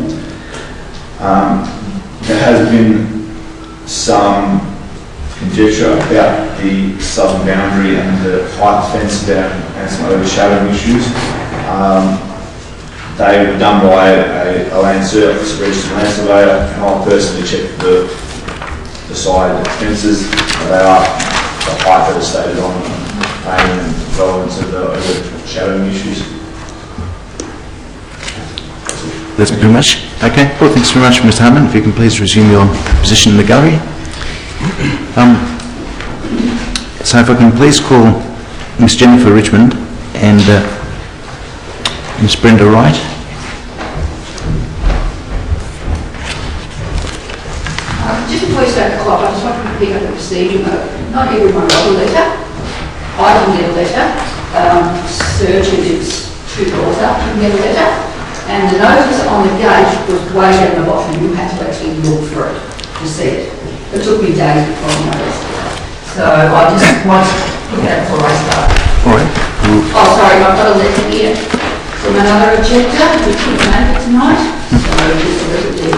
There has been some conjecture about the southern boundary and the height fence down and some overshadowing issues. They were done by a land service, registered land surveyor, and I personally checked the side fences. They are the height that is stated on and relevance of the overshadowing issues. That's pretty much. Okay, well, thanks very much, Mr. Hartman. If you can please resume your position in the gallery. So if I can please call Miss Jennifer Richmond and Miss Brenda Wright. Just before you start the clock, I just want to pick up the procedure. Not everyone got a letter. I didn't get a letter. Serge, who lives 2 doors up, didn't get a letter. And the notice on the gate was way down the bottom. You had to actually look for it to see it. It took me days before I noticed it. So I just want to pick it up before I start. All right. Oh, sorry, I've got a letter here from another objector who couldn't make it tonight. So just a little bit.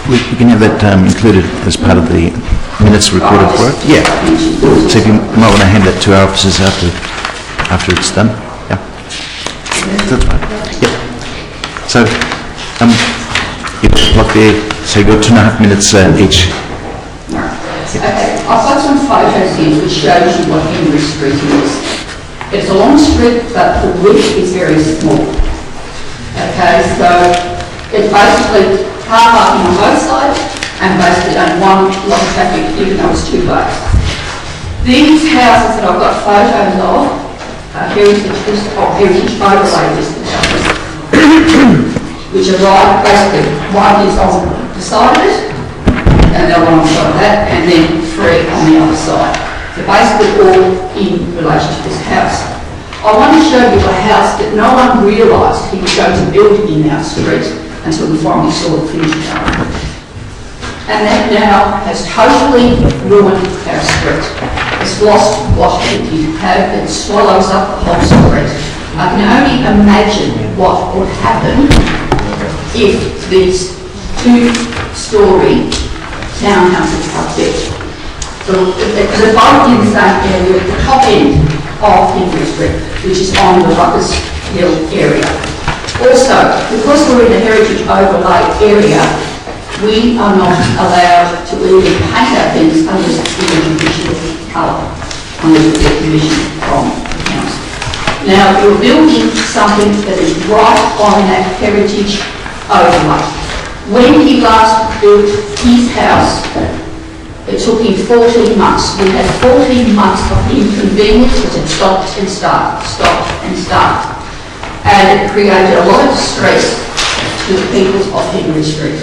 We can have that included as part of the minutes recorded for it. Yeah. So if you might want to hand that to our officers after it's done. Yeah. That's right. Yep. So, you've got there, so you've got 2.5 minutes each. Okay, I've got some photos here which shows you what Henry Street is. It's a long street, but the width is very small. Okay, so it's basically car parking on both sides and basically only one lot of traffic, even though it's 2 ways. These houses that I've got photos of are heritage overlay listed houses, which are right, basically, one is on the side of it, and the other one on the side of that, and then 3 on the other side. So basically all in relation to this house. I want to show you a house that no one realised he was going to build in our street until we finally saw the finished home. And that now has totally ruined our street. It's lost what it did have, it swallows up the whole street. I can only imagine what would happen if these 2-storey townhouses are built. So they're both in the same area, the top end of Henry Street, which is on the Ruckers Hill area. Also, because we're in a heritage overlay area, we are not allowed to even paint our things unless it's in a traditional colour, unless we get permission from the council. Now, you're building something that is right on that heritage overlay. When he last built his house, it took him 14 months. We had 14 months of inconvenience because it stopped and started, stopped and started. And it created a lot of stress to the people of Henry Street.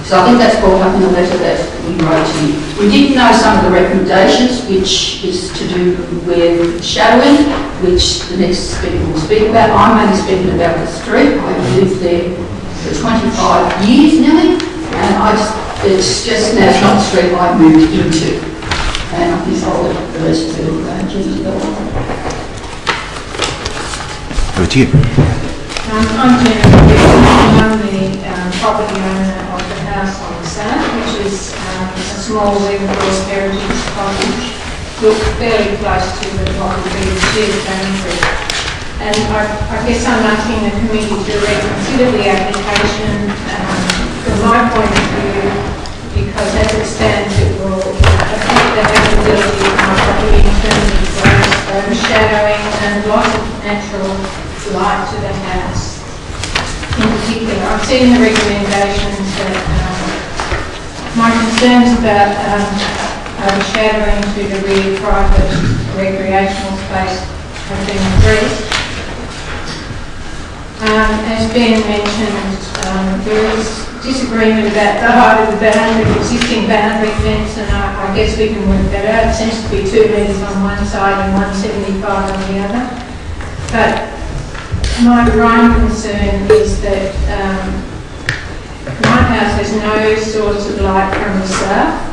So I think that's brought up in the letter that we wrote to you. We didn't know some of the recommendations, which is to do with shadowing, which the next speaker will speak about. I'm only speaking about the street. I've lived there for 25 years nearly, and it's just now not the street I moved into. And I think I'll let the rest of Jenny go on. Over to you. I'm Jenny. I'm the property owner of the house on the south, which is a small Leavenworth heritage cottage, look fairly close to what would be the shared boundary. And I guess I'm asking the committee to reconsider the application from my point of view, because as it stands it will affect the habitability of my property in terms of gross overshadowing and loss of natural light to the house. In particular, I've seen the recommendations that my concerns about overshadowing to the rear private recreational space have been addressed. As Ben mentioned, there is disagreement about the height of the existing boundary fence, and I guess we can work that out. It seems to be 2 metres on one side and 175 on the other. But my prime concern is that my house has no source of light from the south,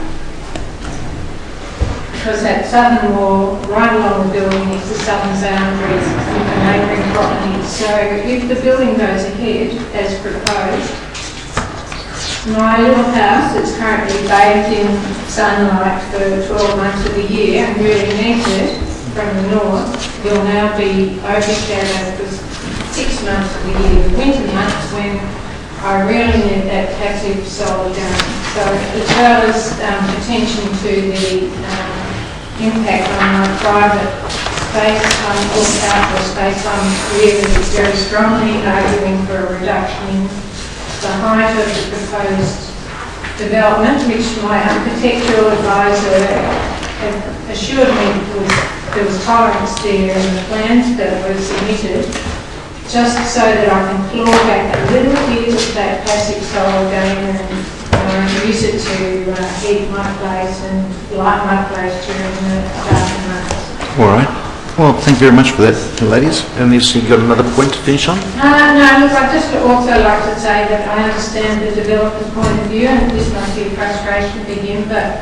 because that southern wall right along the building is the southern boundaries of the neighbouring properties. So if the building goes ahead as proposed, my little house that's currently bathed in sunlight for 12 months of the year and really needs it from the north will now be overshadowed for 6 months of the year, the winter months when I really need that passive solar going. So as well as attention to the impact on my private space or outdoor space, I'm really very strongly arguing for a reduction in the height of the proposed development, which my architectural advisor assured me there was tolerance there in the plans that were submitted, just so that I can claw back a little bit of that passive solar gain and use it to heat my place and light my place during the darker months. All right. Well, thank you very much for that, ladies. And you've got another point to finish on? No, look, I'd just also like to say that I understand the developer's point of view, and this must be a frustration for him, but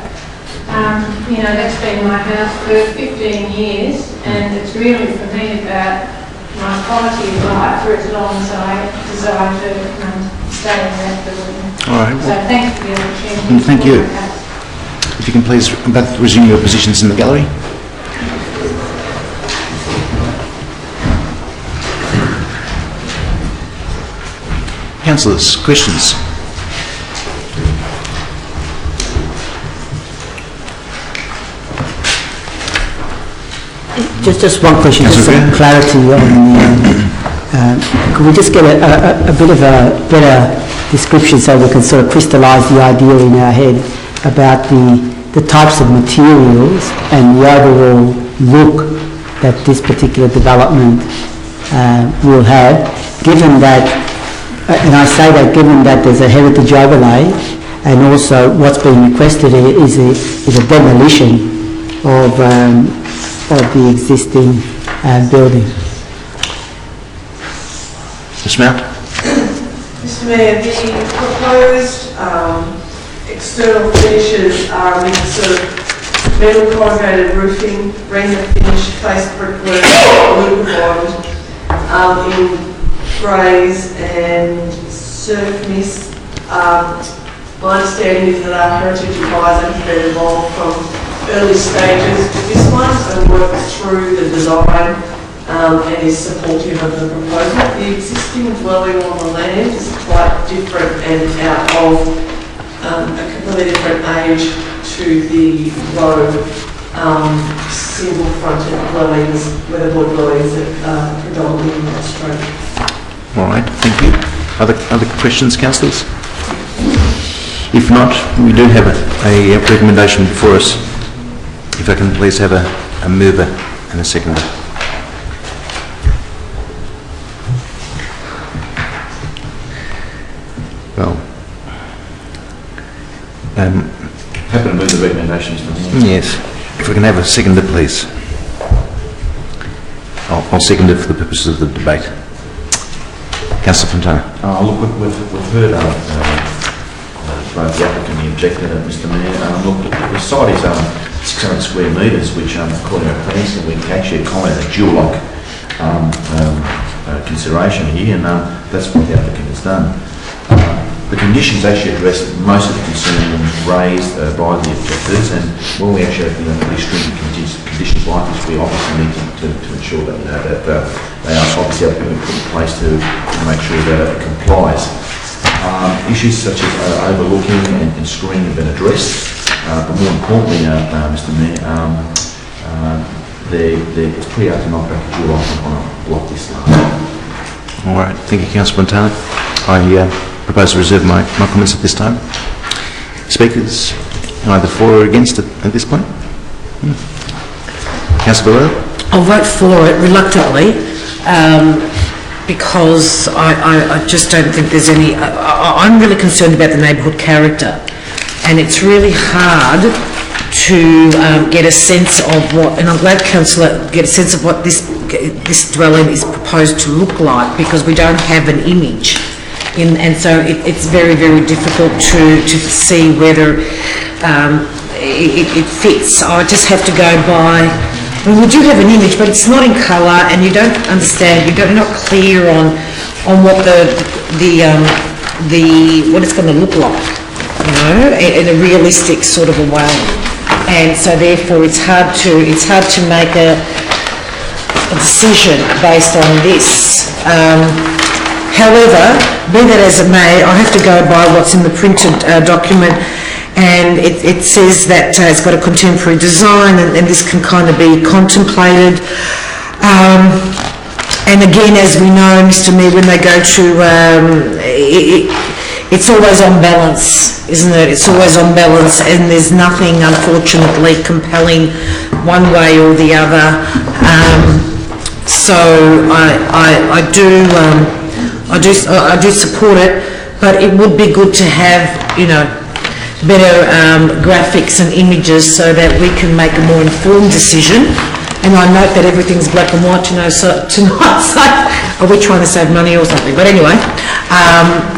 you know, that's been my house for 15 years, and it's really for me about my quality of life for as long as I desire to stay in that building. All right. So thank you for the opportunity. And thank you. If you can please both resume your positions in the gallery. Councillors, questions? Just one question, just some clarity on the, could we just get a bit of a better description so we can sort of crystallise the idea in our head about the types of materials and the overall look that this particular development will have, given that and I say that given that there's a heritage overlay, and also what's being requested here is a demolition of the existing building. Ms. Mount? Mr Mayor, the proposed external finishes are a mix of metal corrugated roofing, render finish, face brickwork, wood bond, in greys and surf mist. My understanding is that our heritage advisor has been involved from early stages with this one and worked through the design and is supportive of the proposal. The existing dwelling on the land is quite different and out of a completely different age to the low single-fronted dwellings, weatherboard dwellings that are predominantly in Australia. All right, thank you. Other questions, councillors? If not, we do have a recommendation before us. If I can please have a mover and a seconder. Well, happy to move the recommendation, Mr Mayor. yes. If we can have a seconder, please. I'll second it for the purposes of the debate. Councillor Fontana. Look, we've heard both the applicant and the objector, Mr Mayor. Look, the site is 600 square metres, which according to our plans, we can actually accommodate a dual lock consideration here, and that's what the applicant has done. The conditions actually address most of the concerns raised by the objectors, and when we actually have pretty stringent conditions like this, we obviously need to ensure that they are obviously put in place to make sure that it complies. Issues such as overlooking and screening have been addressed, but more importantly, Mr Mayor, it's pretty hard to knock back a dual on a block this large. All right, thank you, Councillor Fontana. I propose to reserve my comments at this time. Speakers, either for or against at this point? Councillor Barrera? I'll vote for it reluctantly because I just don't think there's any... I'm really concerned about the neighbourhood character, and it's really hard to get a sense of what, and I'm glad Councillor get a sense of what this dwelling is proposed to look like, because we don't have an image. And so it's very, very difficult to see whether it fits. I just have to go by... Well, we do have an image, but it's not in colour, and you don't understand, you're not clear on what what it's going to look like, you know, in a realistic sort of a way. And so therefore it's hard to make a decision based on this. However, be that as it may, I have to go by what's in the printed document, and it says that it's got a contemporary design, and this can kind of be contemplated. And again, as we know, Mr Mayor, when they go to, it's always on balance, isn't it? It's always on balance, and there's nothing, unfortunately, compelling one way or the other. So I do support it, but it would be good to have, you know, better graphics and images so that we can make a more informed decision. And I note that everything's black and white tonight, so are we trying to save money or something? But anyway,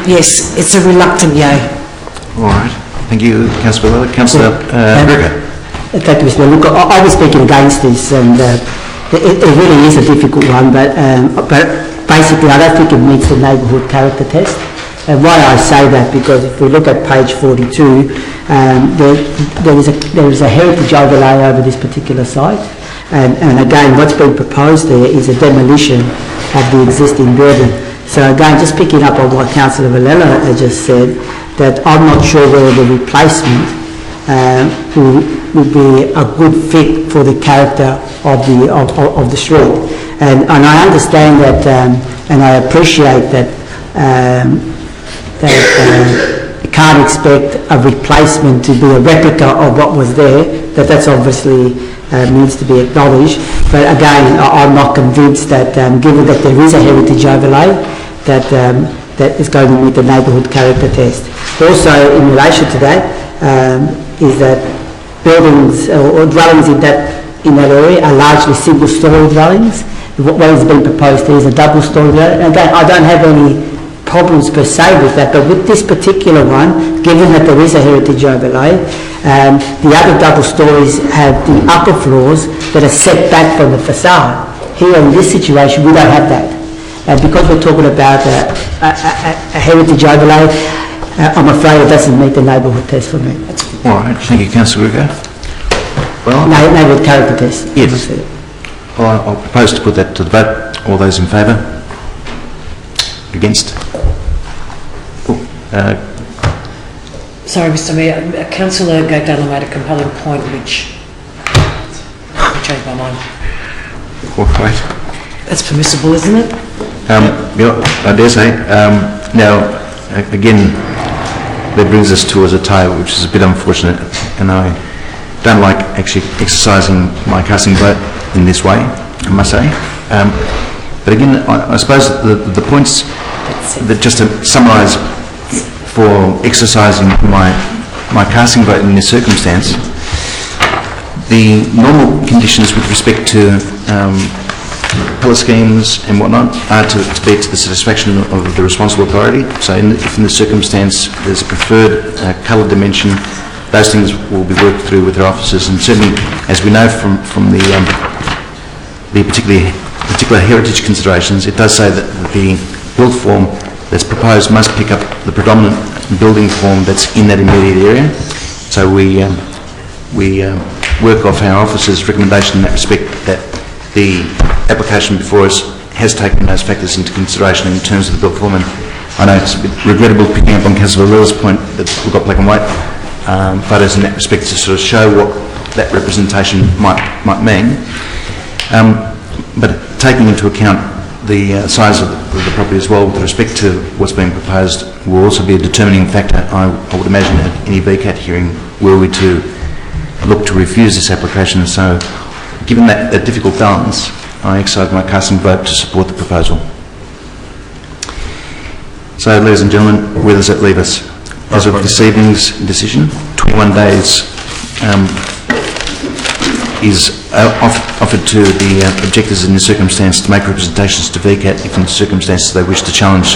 yes, it's a reluctant yay. All right, thank you, Councillor Bella. Councillor Brewer. Thank you, Mr. Mayor. Look, I was speaking against this, and it really is a difficult one, but basically I don't think it meets the neighbourhood character test. And why I say that, because if we look at page 42, there is a heritage overlay over this particular site, and again what's been proposed there is a demolition of the existing building. So again, just picking up on what Councillor Villela just said, that I'm not sure whether the replacement would be a good fit for the character of the street. And I understand that, and I appreciate that you can't expect a replacement to be a replica of what was there, that's obviously needs to be acknowledged. But again, I'm not convinced that, given that there is a heritage overlay, that that is going to meet the neighbourhood character test. Also, in relation to that, is that buildings or dwellings in that area are largely single-storey dwellings. What has been proposed here is a double-storey dwelling. Again, I don't have any problems per se with that, but with this particular one, given that there is a heritage overlay, the other double stories have the upper floors that are set back from the facade. Here in this situation, we don't have that. And because we're talking about a heritage overlay, I'm afraid it doesn't meet the neighbourhood test for me. All right, thank you, Councillor Rico. Well, neighbourhood character test. Yes. Well, I'll propose to put that to the vote. All those in favour? Against? Sorry, Mr Mayor, Councillor Gagdala made a compelling point which I changed my mind. All right. That's permissible, isn't it? Yeah, I dare say. Now, again, that brings us towards a tie, which is a bit unfortunate, and I don't like actually exercising my casting vote in this way, I must say. But again, I suppose the points that just to summarise for exercising my casting vote in this circumstance, the normal conditions with respect to colour schemes and whatnot are to be to the satisfaction of the responsible authority. So if in the circumstance there's a preferred colour dimension, those things will be worked through with their officers, and certainly, as we know from the particular heritage considerations, it does say that the build form that's proposed must pick up the predominant building form that's in that immediate area. So we work off our officers' recommendation in that respect, that the application before us has taken those factors into consideration in terms of the build form. And I know it's a bit regrettable picking up on Councillor Lil's point that we've got black and white photos in that respect to sort of show what that representation might mean. But taking into account the size of the property as well with respect to what's being proposed will also be a determining factor, I would imagine, at any VCAT hearing were we to look to refuse this application. So given that difficult balance, I exercise my casting vote to support the proposal. So, ladies and gentlemen, where does that leave us? As of this evening's decision, 21 days is offered to the objectors in this circumstance to make representations to VCAT if in the circumstances they wish to challenge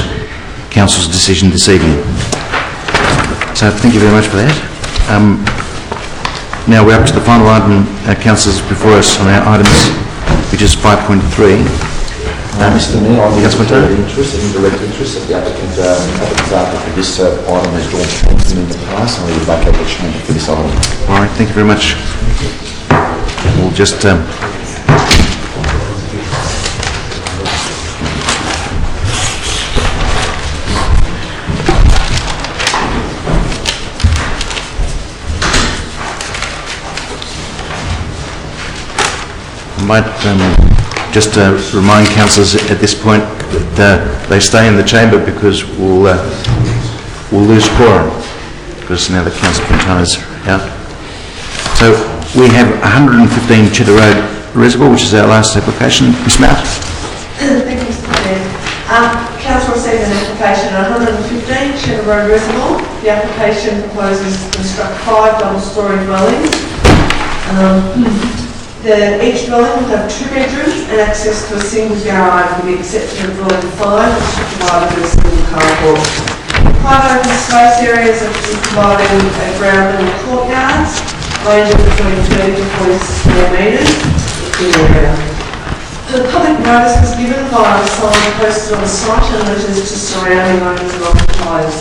Council's decision this evening. So thank you very much for that. Now we're up to the final item, councillors, before us on our items, which is 5.3. Mr Mayor, I think it's indirect interest of the applicant. Applicant's after for this item has drawn attention in the past, and we will vacate the chamber for this item. All right, thank you very much. We'll just I might just remind councillors at this point that they stay in the chamber because we'll lose quorum because now the council is out. So we have 115 Cheddar Road Reservoir, which is our last application. Ms. Mount. Thank you, Mr Chair. Council received an application at 115 Cheddar Road Reservoir. The application proposes to construct 5 double-storey dwellings. Each dwelling will have 2 bedrooms and access to a single garage with the exception of dwelling 5, which is provided with a single carport. 5 open space areas are provided with a ground level courtyards ranging between 30 to 40 square metres in the area. The public notice was given via a sign posted on the site and letters to surrounding owners and occupiers.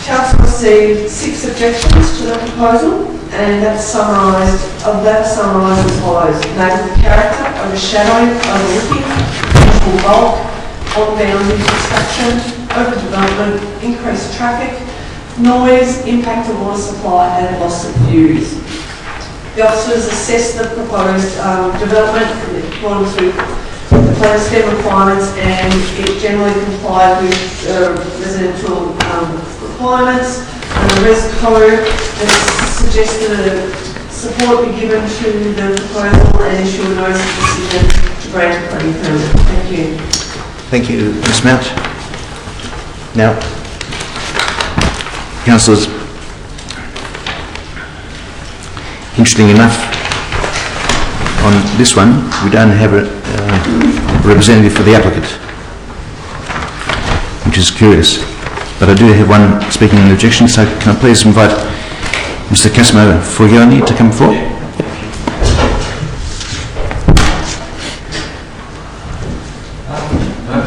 Council received 6 objections to the proposal, and that's summarised as follows: neighbourhood character, overshadowing, overlooking, visual bulk, on-boundary construction, overdevelopment, increased traffic, noise, impact on water supply, and loss of views. The officers assessed the proposed development in accordance with the plan scheme requirements, and it generally complied with residential requirements. And the Res Code has suggested that support be given to the proposal and issue a notice of decision to grant a planning permit. Thank you. Thank you, Ms. Mount. Now, councillors, interesting enough, on this one, we don't have a representative for the applicant, which is curious. But I do have one speaking in objection, so can I please invite Mr. Cosimo Foglioni to come forward?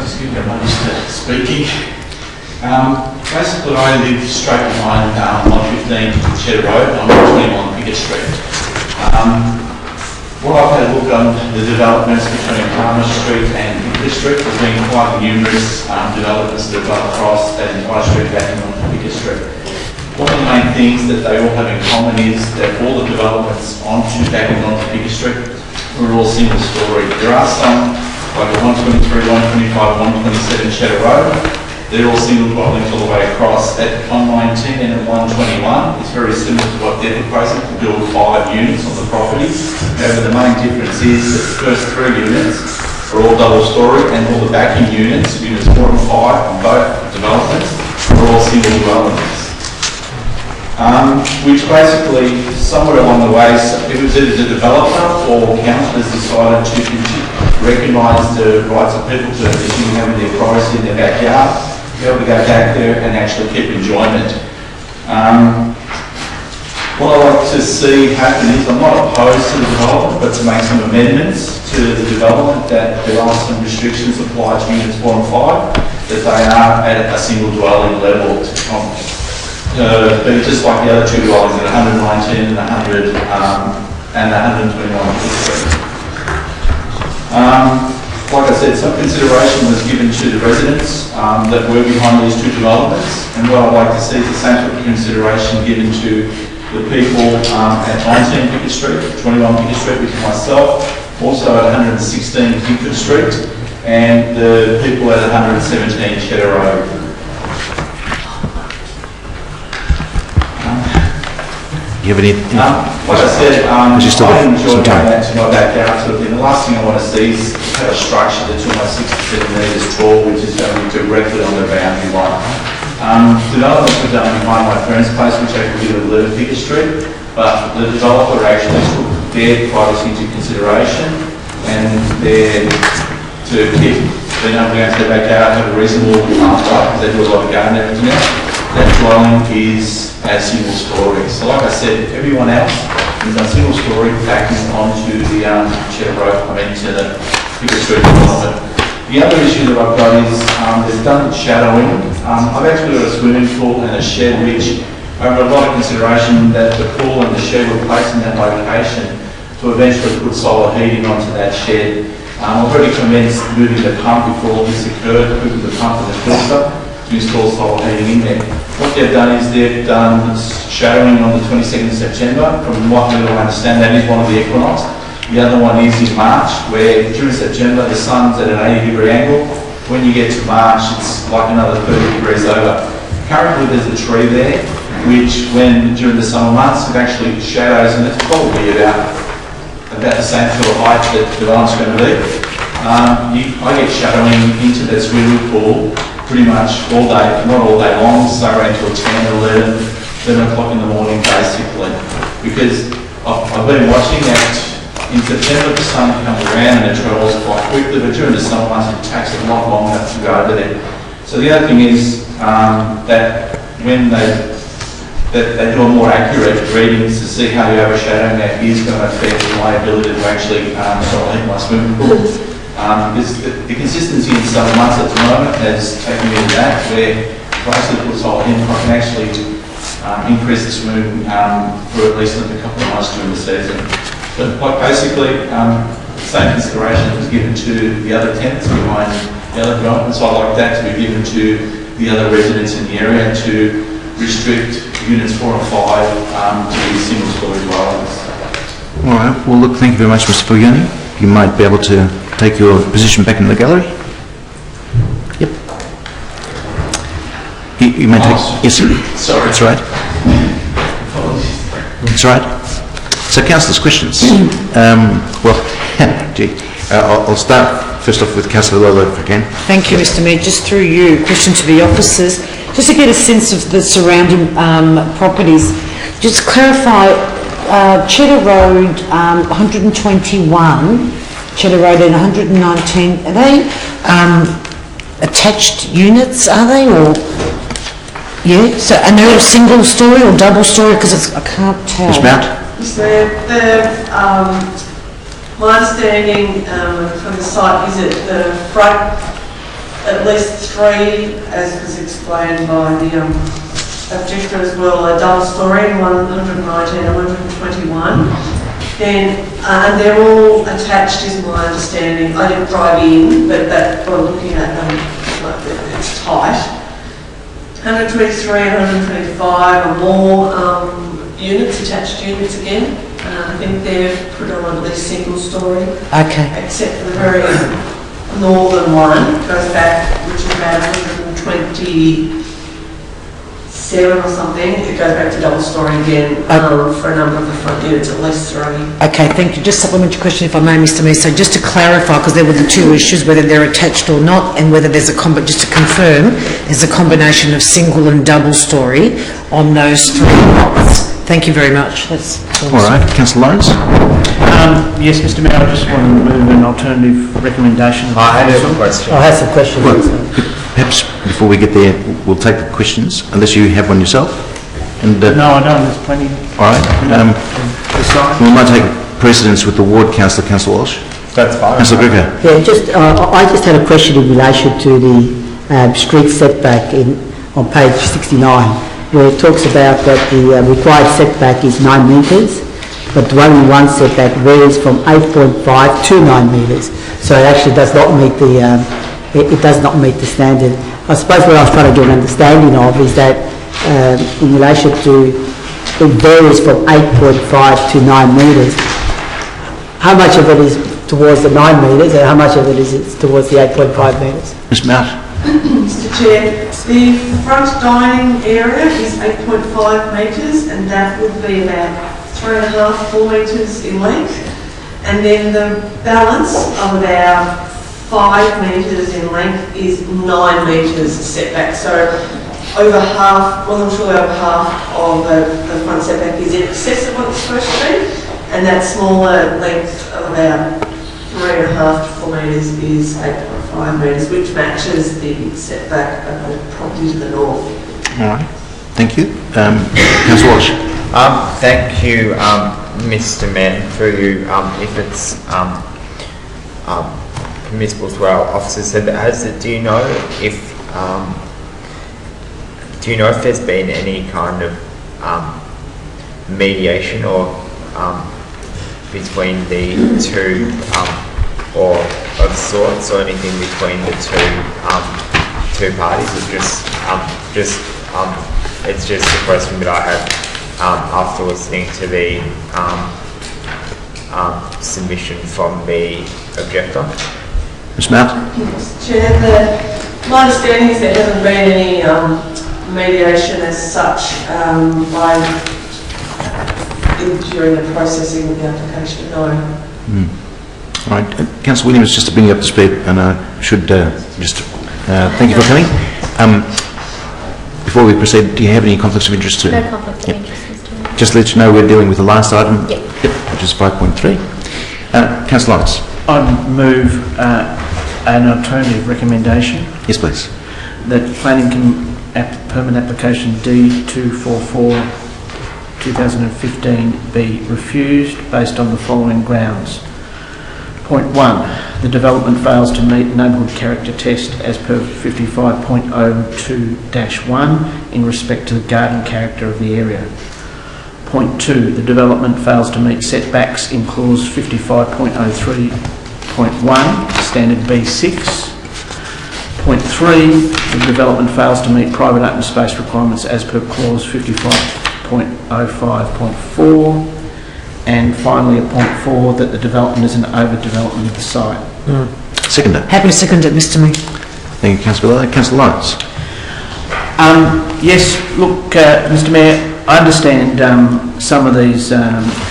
Excuse me, I'm just speaking. Basically, I live straight behind 115 Cheddar Road. I'm at 21 Pickett Street. What I've had a look on the developments between Palmer Street and Pickett Street, there's been quite numerous developments that have gone across that entire street back onto Pickett Street. One of the main things that they all have in common is that all the developments back onto Pickett Street are all single story. There are some, like 123, 125, 127 Cheddar Road, they're all single dwellings all the way across. On 19 and at 121, it's very similar to what they're proposing, to build 5 units on the property. However, the main difference is that the first 3 units are all double story, and all the backing units, units 4 and 5 on both developments, are all single dwellings. Which basically, somewhere along the way, it was either the developer or councillors decided to recognise the rights of people to continue having their privacy in their backyard, be able to go back there and actually keep enjoyment. What I like to see happen is, I'm not opposed to the development, but to make some amendments to the development, that there are some restrictions applied to units 4 and 5, that they are at a single dwelling level to but just like the other 2 dwellings at 119 and 100 and 121 Street. Like I said, some consideration was given to the residents that were behind these 2 developments, and what I'd like to see is the same sort of consideration given to the people at 19 Pickett Street, 21 Pickett Street, which is myself, also at 116 Pickett Street, and the people at 117 Cheddar Road. Do you have any? Like I said, I enjoy going back to my backyard sort of thing. The last thing I want to see is have a structure that's almost 67 metres tall, which is going to be directly on the boundary line. Developments were done behind my friend's place, which actually did 11 Pickett Street, but the developer actually took their privacy into consideration, and they're to keep being able to go into their backyard, have a reasonable right, because they do a lot of garden and everything else. That dwelling is a single story. So like I said, everyone else is a single story backing onto the Cheddar Road, to the Pickett Street development. The other issue that I've got is they've done shadowing. I've actually got a swimming pool and a shed, which over a lot of consideration that the pool and the shed were placed in that location to eventually put solar heating onto that shed. I've already commenced moving the pump before all this occurred, moving the pump and the filter to install solar heating in there. What they've done is they've done shadowing on the 22nd of September. From what little I understand, that is one of the equinox. The other one is in March, where during September the sun's at an 80-degree angle. When you get to March, it's like another 30 degrees over. Currently there's a tree there, which when during the summer months, it actually shadows, and it's probably about the same sort of height that the development's going to be. I get shadowing into that swimming pool pretty much all day, not all day long, so around until 10, 11 o'clock in the morning basically. Because I've been watching that in September the sun comes around and it travels quite quickly, but during the summer months it takes a lot longer to go over there. So the other thing is that when they do a more accurate readings to see how you have a shadow, that is going to affect my ability to actually heat my swimming pool. Because the consistency in summer months at the moment has taken me to that, where if I actually put solar in, I can actually increase the swimming for at least a couple of months during the season. But basically, the same consideration that was given to the other tenants behind the other developments, I'd like that to be given to the other residents in the area to restrict units 4 and 5 to single-story dwellings. All right. Well, look, thank you very much, Mr. Foglioni. You might be able to take your position back in the gallery. Yep. You may take... Yes, sir. Sorry. That's right. That's right. So, councillors, questions? Well, gee, I'll start first off with Councillor Lolo, if I can. Thank you, Mr Mayor. Just through you, question to the officers, just to get a sense of the surrounding properties. Just to clarify, Cheddar Road 121, Cheddar Road and 119, are they attached units, are they, or? Yeah, so, and they're all single story or double story, because I can't tell. Ms. Mount? My understanding from the site is that the front, at least 3, as was explained by the objector as well, a double story, 119 and 121. Then, and they're all attached is my understanding. I didn't drive in, but that, by looking at them, it's tight. 123 and 125 are more units, attached units again. I think they're predominantly single story. Okay. Except for the very northern one, goes back, which is about 127 or something. It goes back to double story again for a number of the front units, at least 3. Okay, thank you. Just supplementary question, if I may, Mr Mayor. So just to clarify, because there were the 2 issues, whether they're attached or not, and whether there's just to confirm, there's a combination of single and double story on those 3 lots. Thank you very much. That's all right. Councillor Lawrence? Yes, Mr Mayor, I just want to move an alternative recommendation. I had a question. I have some questions. Well, perhaps before we get there, we'll take the questions, unless you have one yourself. And, no, I don't. There's plenty. All right. We might take precedence with the ward councillor, Councillor Walsh. That's fine. Councillor Greco. Yeah, I just had a question in relation to the street setback on page 69. Where it talks about that the required setback is 9 metres, but dwelling 1 setback varies from 8.5 to 9 metres. So it actually does not meet the it does not meet the standard. I suppose what I was trying to get an understanding of is that in relation to it varies from 8.5 to 9 metres. How much of it is towards the 9 metres, and how much of it is towards the 8.5 metres? Ms. Mount. Mr Chair, the front dining area is 8.5 metres, and that would be about 3.5, 4 metres in length, and then the balance of about 5 metres in length is 9 metres setback. So over half, well, I'm sure over half of the front setback is in excess of what it's supposed to be, and that smaller length of about 3.5 to 4 metres is 8.5 metres, which matches the setback of the property to the north. All right. Thank you. Councillor Walsh. Thank you, Mr Mayor, through you. If it's permissible to our officers, do you know if there's been any kind of mediation or between the 2 or of sorts, or anything between the 2 parties? It's just a question that I have after listening to the submission from the objector. Ms. Mount. Yes, Chair, my understanding is there hasn't been any mediation as such during the processing of the application, no. All right. Councillor Williams, just to bring you up to speed, and I should just thank you for coming. Before we proceed, do you have any conflicts of interest? No conflicts of interest, Mr Mayor. Just to let you know, we're dealing with the last item, Yep. which is 5.3. Councillor Lawrence. I'd move an alternative recommendation. Yes, please. That planning permit application D244 2015 be refused based on the following grounds. Point 1, the development fails to meet neighbourhood character test as per 55.02-1 in respect to the garden character of the area. Point 2, the development fails to meet setbacks in clause 55.03.1, standard B6. Point 3, the development fails to meet private open space requirements as per clause 55.05.4. And finally, at point 4, that the development is an overdevelopment of the site. Seconder. Happy to second it, Mr Mayor. Thank you, Councillor Lawrence. Yes, look, Mr Mayor, I understand some of these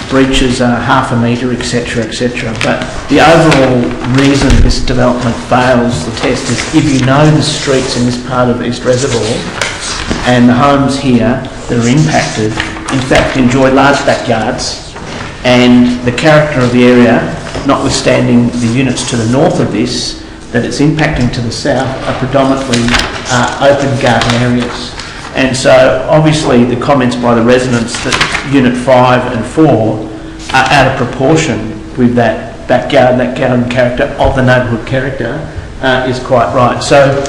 breaches are half a metre, etc., but the overall reason this development fails the test is if you know the streets in this part of East Reservoir and the homes here that are impacted, in fact, enjoy large backyards, and the character of the area, notwithstanding the units to the north of this, that it's impacting to the south, are predominantly open garden areas. And so obviously the comments by the residents that Unit 5 and 4 are out of proportion with that backyard, that garden character of the neighbourhood character is quite right. So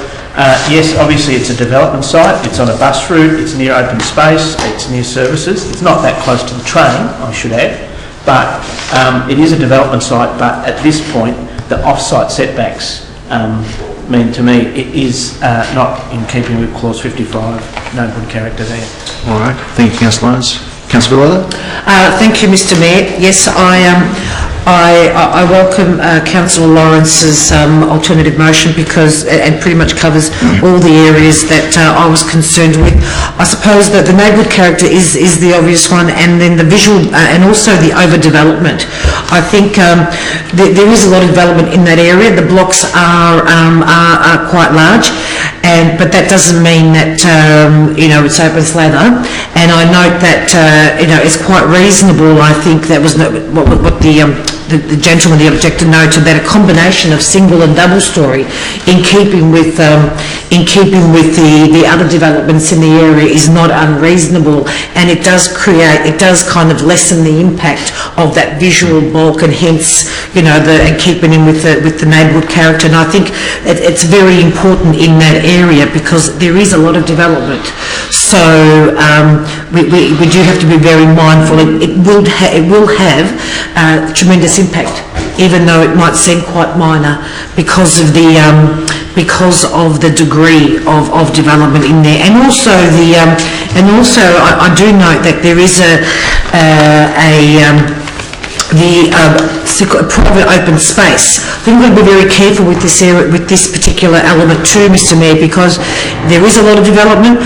yes, obviously it's a development site, it's on a bus route, it's near open space, it's near services. It's not that close to the train, I should add, but it is a development site, but at this point the off-site setbacks mean to me it is not in keeping with clause 55 neighbourhood character there. All right, thank you, Councillor Lyons. Councillor Villada? Thank you, Mr Mayor. Yes, I welcome Councillor Lawrence's alternative motion because it pretty much covers all the areas that I was concerned with. I suppose that the neighbourhood character is the obvious one, and then the visual and also the overdevelopment. I think there is a lot of development in that area. The blocks are quite large, but that doesn't mean that it's open slather. And I note that it's quite reasonable. I think that was what the gentleman, the objector, noted, that a combination of single and double story, in keeping with the other developments in the area, is not unreasonable, and it does kind of lessen the impact of that visual bulk, and hence and keeping in with the neighbourhood character. And I think it's very important in that area because there is a lot of development. So we do have to be very mindful. It will have tremendous impact, even though it might seem quite minor, because of the degree of development in there, and also I do note that there is private open space. I think we've got to be very careful with this area, with this particular element too, Mr Mayor, because there is a lot of development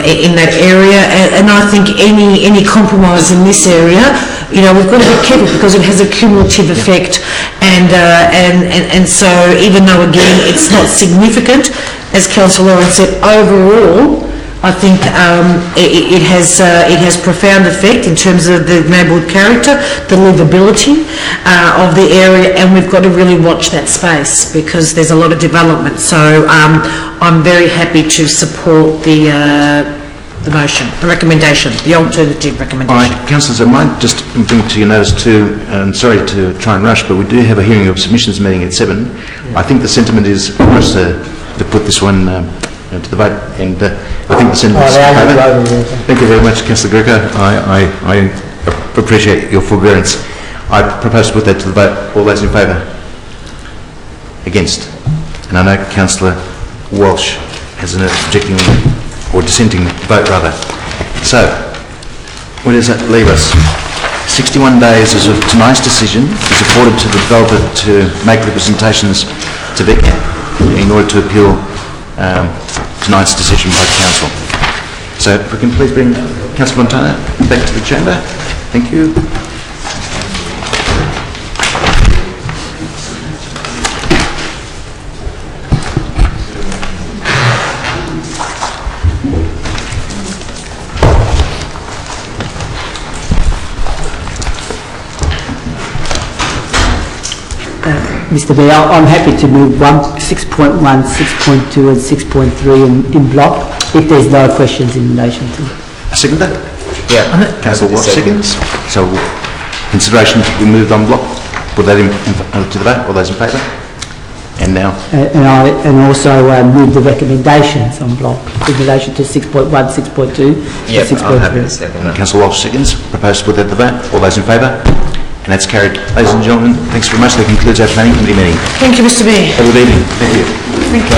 in that area, and I think any compromise in this area, we've got to be careful because it has a cumulative effect, and so even though again it's not significant, as Councillor Lawrence said, overall I think it has profound effect in terms of the neighbourhood character, the livability of the area, and we've got to really watch that space because there's a lot of development. So I'm very happy to support the motion, the recommendation, the alternative recommendation. All right, councillors, I might just bring to your notice too, and sorry to try and rush, but we do have a hearing of submissions meeting at 7. Yeah. I think the sentiment is for us to put this one to the vote, and I think the sentiment is Thank you very much, Councillor Greco. I appreciate your forbearance. I propose to put that to the vote. All those in favour? Against? And I know Councillor Walsh has an objecting or dissenting vote rather. So, where does that leave us? 61 days as of tonight's decision is afforded to the developer to make representations to VCAT in order to appeal tonight's decision by council. So if we can please bring Councillor Montana back to the chamber. Thank you. Mr Mayor, I'm happy to move 6.1, 6.2 and 6.3 in block, if there's no questions in relation to it. I second that. Yeah. Councillor Walsh seconds. So consideration to be moved on block. Put that to the vote. All those in favour? And now? And also move the recommendations on block in relation to 6.1, 6.2 and 6.3. I'm happy to second that. Councillor Walsh seconds. Propose to put that to the vote. All those in favour? And that's carried. Ladies and gentlemen, thanks very much. That concludes our planning committee meeting. Thank you, Mr Mayor. Have a good evening. Thank you. Thank you.